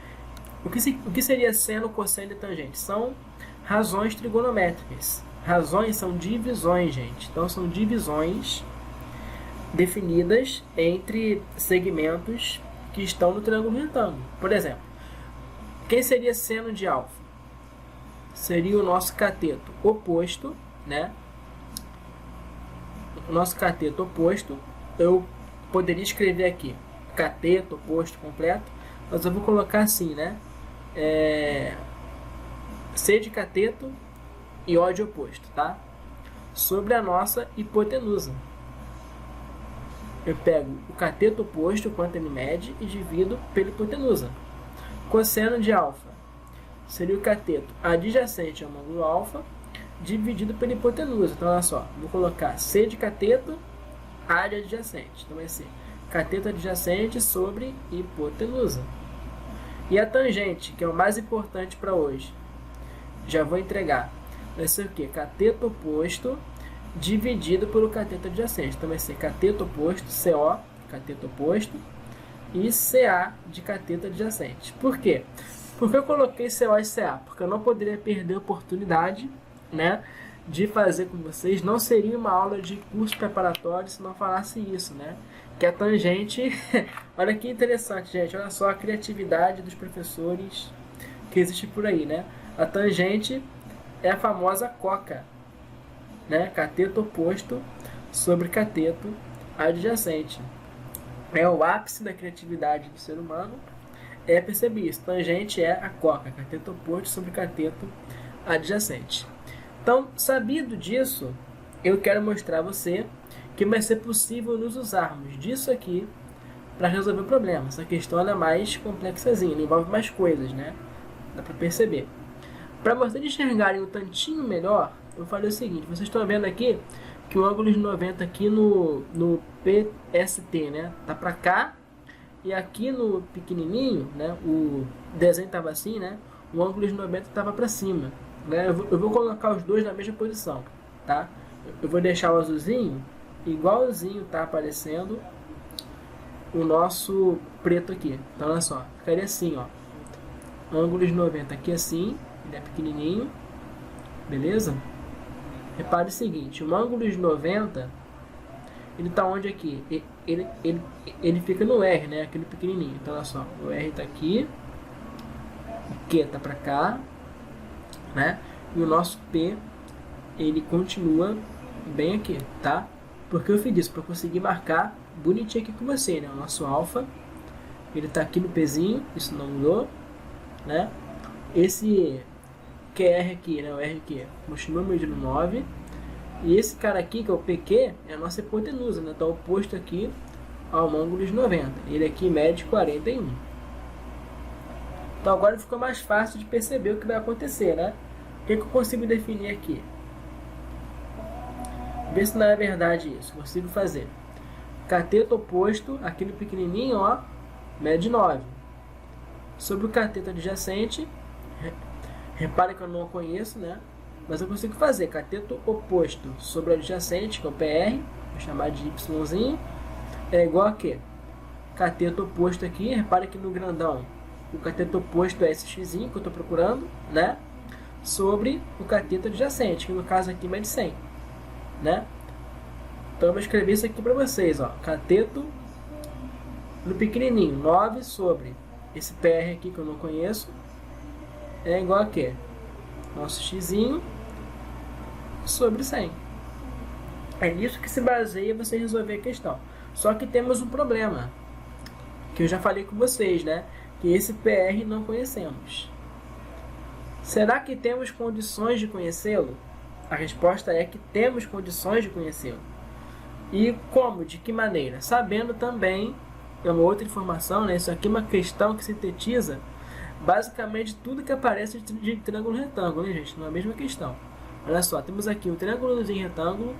O que seria seno, cosseno e tangente? São razões trigonométricas. Razões são divisões, gente. Então são divisões definidas entre segmentos que estão no triângulo retângulo. Por exemplo, quem seria seno de alfa? Seria o nosso cateto oposto, né? O nosso cateto oposto, eu poderia escrever aqui cateto oposto completo, mas eu vou colocar assim, né? C de cateto e O de oposto, tá? Sobre a nossa hipotenusa. Eu pego o cateto oposto, quanto ele mede, e divido pela hipotenusa. Cosseno de alfa seria o cateto adjacente ao ângulo alfa, dividido pela hipotenusa. Então, olha só, vou colocar C de cateto, A de adjacente. Então, vai ser cateto adjacente sobre hipotenusa. E a tangente, que é o mais importante para hoje, já vou entregar. Vai ser o quê? Cateto oposto dividido pelo cateto adjacente. Então, vai ser cateto oposto, CO, cateto oposto, e CA de cateto adjacente. Por quê? Porque eu coloquei CO e CA? Porque eu não poderia perder a oportunidade, né, de fazer com vocês. Não seria uma aula de curso preparatório se não falasse isso, né? Que a tangente... Olha que interessante, gente. Olha só a criatividade dos professores que existe por aí, né? A tangente é a famosa coca, né? Cateto oposto sobre cateto adjacente. É o ápice da criatividade do ser humano. Perceber isso. Tangente é a coca, cateto oposto sobre cateto adjacente. Então, sabido disso, eu quero mostrar a você que vai ser possível nos usarmos disso aqui para resolver o problema. Essa questão é mais complexazinha, envolve mais coisas, né? Dá para perceber. Para vocês enxergarem um tantinho melhor, eu falei o seguinte: vocês estão vendo aqui que o ângulo de 90 aqui no PST, né, tá para cá, e aqui no pequenininho, né, o desenho estava assim, né, o ângulo de 90 estava para cima, né? Eu vou colocar os dois na mesma posição, tá? Eu vou deixar o azulzinho igualzinho tá aparecendo o nosso preto aqui. Então olha só, ficaria assim, ó, ângulo de 90 aqui assim, ele é pequenininho, beleza? Repare o seguinte, o ângulo de 90, ele tá onde aqui? Ele fica no R, né? Aquele pequenininho. Então olha só, o R tá aqui, o Q tá pra cá, né? E o nosso P ele continua bem aqui, tá? Porque eu fiz isso para conseguir marcar bonitinho aqui com você, né? O nosso alfa, ele está aqui no Pzinho, isso não mudou, né? Esse QR aqui, né? O R aqui, continua medindo 9. E esse cara aqui, que é o PQ, é a nossa hipotenusa, né? Está oposto aqui ao ângulo de 90. Ele aqui mede 41. Então agora ficou mais fácil de perceber o que vai acontecer, né? O que eu consigo definir aqui? Ver se não é verdade isso. Consigo fazer. Cateto oposto, aqui no pequenininho, ó, mede 9. Sobre o cateto adjacente, repare que eu não conheço, né? Mas eu consigo fazer cateto oposto sobre o adjacente, que é o PR, vou chamar de Yzinho, é igual a quê? Cateto oposto aqui, repare que no grandão, o cateto oposto é esse xzinho que eu estou procurando, né? Sobre o cateto adjacente, que no caso aqui mede 100, né? Então eu vou escrever isso aqui para vocês, ó. Cateto no pequenininho, 9 sobre esse PR aqui que eu não conheço, é igual a quê? Nosso xzinho sobre 100. É nisso que se baseia você resolver a questão. Só que temos um problema, que eu já falei com vocês, né? Que esse PR não conhecemos. Será que temos condições de conhecê-lo? A resposta é que temos condições de conhecê-lo. E como? De que maneira? Sabendo também, é uma outra informação, né? Isso aqui é uma questão que sintetiza basicamente tudo que aparece de triângulo retângulo, né, gente? Não é a mesma questão. Olha só, temos aqui um triângulozinho retângulo.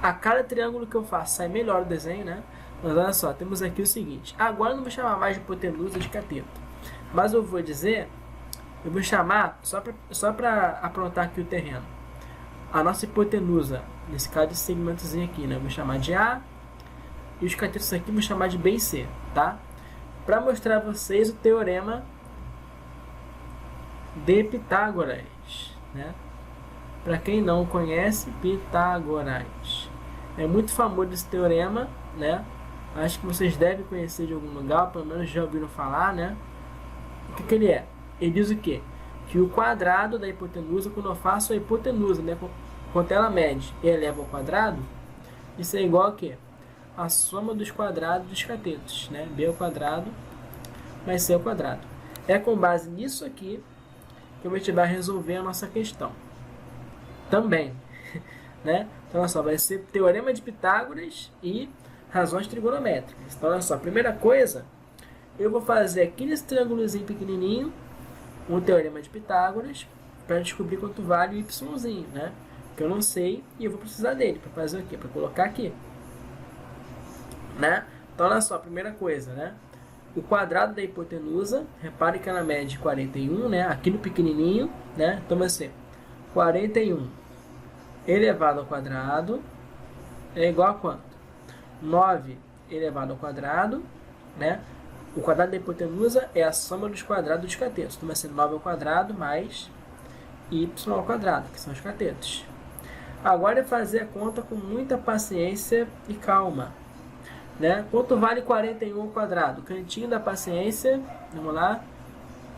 A cada triângulo que eu faço sai melhor o desenho, né? Mas olha só, temos aqui o seguinte. Agora eu não vou chamar mais de hipotenusa de cateto. Mas eu vou dizer, eu vou chamar, só para aprontar aqui o terreno, a nossa hipotenusa, nesse caso esse segmentozinho aqui, né? Eu vou chamar de A. E os catetos aqui eu vou chamar de B e C, tá? Para mostrar a vocês o teorema de Pitágoras, né? Para quem não conhece, Pitágoras. É muito famoso esse teorema, né? Acho que vocês devem conhecer de algum lugar, pelo menos já ouviram falar, né? O que ele é? Ele diz o quê? Que o quadrado da hipotenusa, quando eu faço a hipotenusa, né? Quanto ela mede e eleva ao quadrado, isso é igual a quê? A soma dos quadrados dos catetos, né? B ao quadrado mais C ao quadrado. É com base nisso aqui que a gente vai resolver a nossa questão. Também, né? Então, olha só, vai ser teorema de Pitágoras e razões trigonométricas. Então, olha só, primeira coisa, eu vou fazer aqui nesse triângulozinho pequenininho um teorema de Pitágoras para descobrir quanto vale o yzinho, né? Que eu não sei e eu vou precisar dele para fazer o quê? Para colocar aqui, né? Então, olha só, primeira coisa, né? O quadrado da hipotenusa, repare que ela mede 41, né? Aqui no pequenininho, né? Então vai ser 41 elevado ao quadrado é igual a quanto? 9 elevado ao quadrado, né? O quadrado da hipotenusa é a soma dos quadrados dos catetos. Então vai ser 9 ao quadrado mais y ao quadrado, que são os catetos. Agora é fazer a conta com muita paciência e calma, né? Quanto vale 41 ao quadrado? Cantinho da paciência, vamos lá,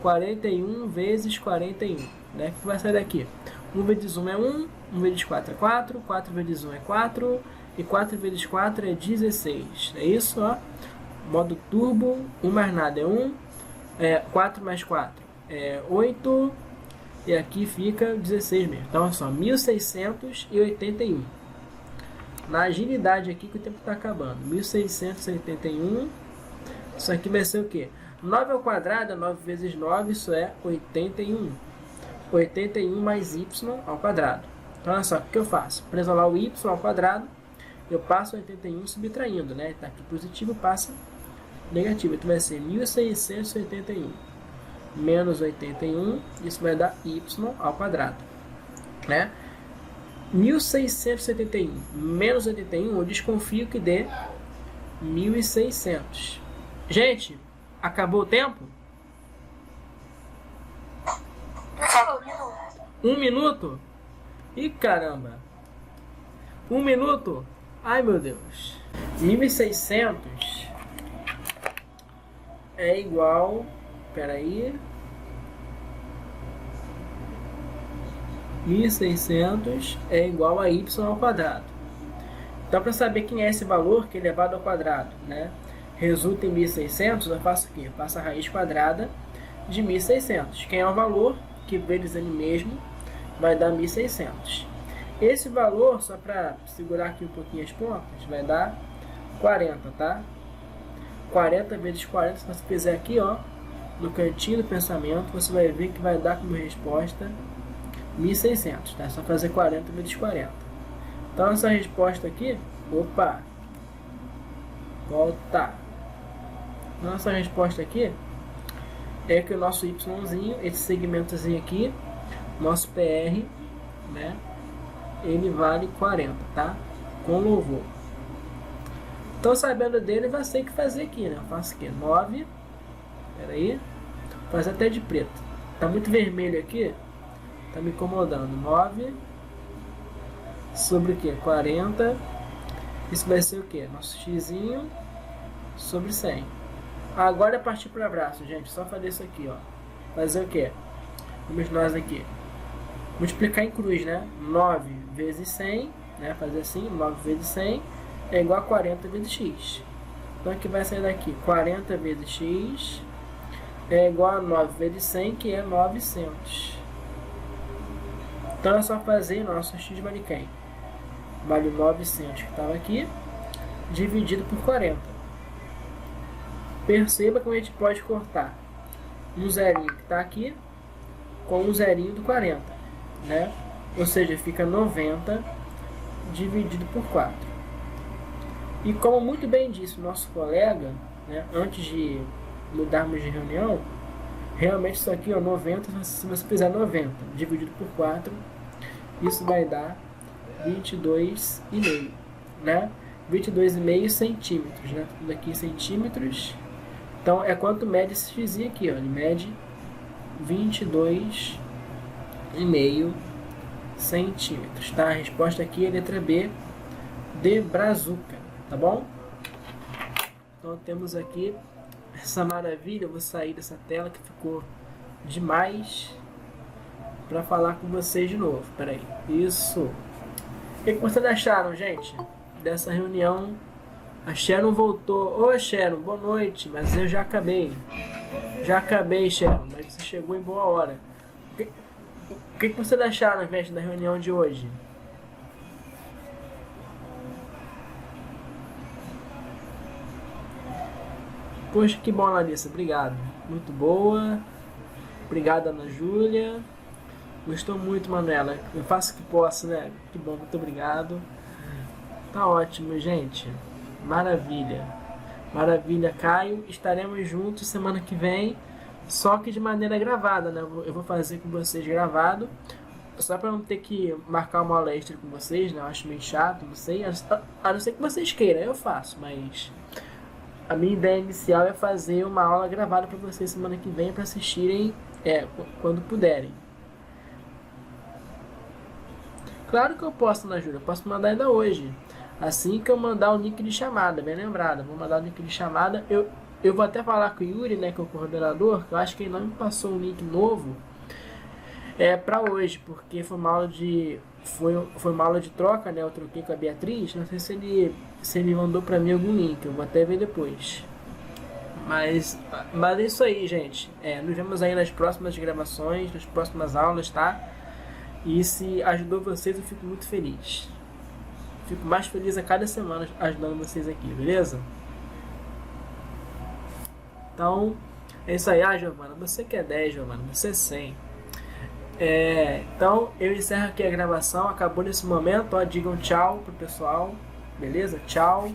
41 vezes 41, né? O que vai sair daqui? 1 vezes 1 é 1, 1 vezes 4 é 4, 4 vezes 1 é 4, e 4 vezes 4 é 16. É isso, ó. Modo turbo, 1 mais nada é 1, 4 mais 4 é 8, e aqui fica 16 mesmo. Então, olha só, 1681. Na agilidade aqui que o tempo está acabando. 1681. Isso aqui vai ser o quê? 9 ao quadrado é 9 vezes 9, isso é 81. 81 mais y ao quadrado. Então, olha só, o que eu faço? Para isolar o y ao quadrado, eu passo 81 subtraindo, né? Está aqui positivo, passa negativo. Então, vai ser 1681 menos 81, isso vai dar y ao quadrado, né? 1671 menos 81, eu desconfio que dê 1600. Gente, acabou o tempo? Um minuto? Ih, caramba! 1 minuto? Ai, meu Deus! 1600 é igual... Espera aí... 1.600 é igual a y ao quadrado. Então, para saber quem é esse valor que é elevado ao quadrado, né, resulta em 1.600, eu faço o quê? Eu faço a raiz quadrada de 1.600. Quem é o valor que vezes ele mesmo vai dar 1.600. Esse valor, só para segurar aqui um pouquinho as pontas, vai dar 40, tá? 40 vezes 40, se você fizer aqui, ó, no cantinho do pensamento, você vai ver que vai dar como resposta 1.600, tá? É só fazer 40 vezes 40. Então, essa resposta aqui, opa, volta. Nossa resposta aqui é que o nosso yzinho, esse segmentozinho aqui, nosso PR, né, ele vale 40, tá? Com louvor. Então, sabendo dele, vai ser o que fazer aqui, né? Eu faço o quê? 9, peraí, faz até de preto. Tá muito vermelho aqui, tá me incomodando. 9 sobre o quê? 40. Isso vai ser o quê? Nosso xzinho sobre 100. Agora é partir para abraço, gente. Só fazer isso aqui, ó. Fazer o quê? Vamos nós aqui. Multiplicar em cruz, né? 9 vezes 100, né? Fazer assim, 9 vezes 100 é igual a 40 vezes x. Então aqui vai sair daqui 40 vezes x é igual a 9 vezes 100, que é 900. Então é só fazer nosso x vale quem? Vale 900 que estava aqui, dividido por 40. Perceba como a gente pode cortar um zerinho que está aqui com um zerinho do 40, né? Ou seja, fica 90 dividido por 4. E como muito bem disse o nosso colega, né, antes de mudarmos de reunião, realmente isso aqui, ó, 90, se você fizer 90 dividido por 4, isso vai dar 22,5, né? 22,5 centímetros, né? Tudo aqui em centímetros. Então, é quanto mede esse x aqui, ó. Ele mede 22,5 centímetros, tá? A resposta aqui é a letra B, de brazuca, tá bom? Então, temos aqui essa maravilha. Eu vou sair dessa tela que ficou demais para falar com vocês de novo. Peraí, isso. O que vocês acharam, gente, dessa reunião? A Sharon voltou. Ô, Sharon, boa noite. Mas eu já acabei. Já acabei, Sharon. Mas você chegou em boa hora. O que vocês acharam, gente, da reunião de hoje? Poxa, que bom, Larissa. Obrigado. Muito boa. Obrigado, Ana Júlia. Gostou muito, Manuela. Eu faço o que posso, né? Que bom, muito obrigado. Tá ótimo, gente. Maravilha. Maravilha, Caio. Estaremos juntos semana que vem, só que de maneira gravada, né? Eu vou fazer com vocês gravado, só para não ter que marcar uma aula extra com vocês, né? Eu acho meio chato, não sei. A não ser que vocês queiram, eu faço, mas a minha ideia inicial é fazer uma aula gravada para vocês semana que vem, para assistirem quando puderem. Claro que eu posso, Ana Júlia, eu posso mandar ainda hoje. Assim que eu mandar o link de chamada, bem lembrado. Vou mandar o link de chamada. Eu vou até falar com o Yuri, né, que é o coordenador, que eu acho que ele não me passou um link novo para hoje, porque foi uma aula de troca, né? Eu troquei com a Beatriz. Não sei se ele mandou para mim algum link. Eu vou até ver depois. Mas é isso aí, gente. Nos vemos aí nas próximas gravações, nas próximas aulas, tá? E se ajudou vocês, eu fico muito feliz. Fico mais feliz a cada semana ajudando vocês aqui, beleza? Então, é isso aí. Giovana, você que é 10, Giovana, você é 100. Então, eu encerro aqui a gravação. Acabou nesse momento, ó. Digam tchau pro pessoal, beleza? Tchau.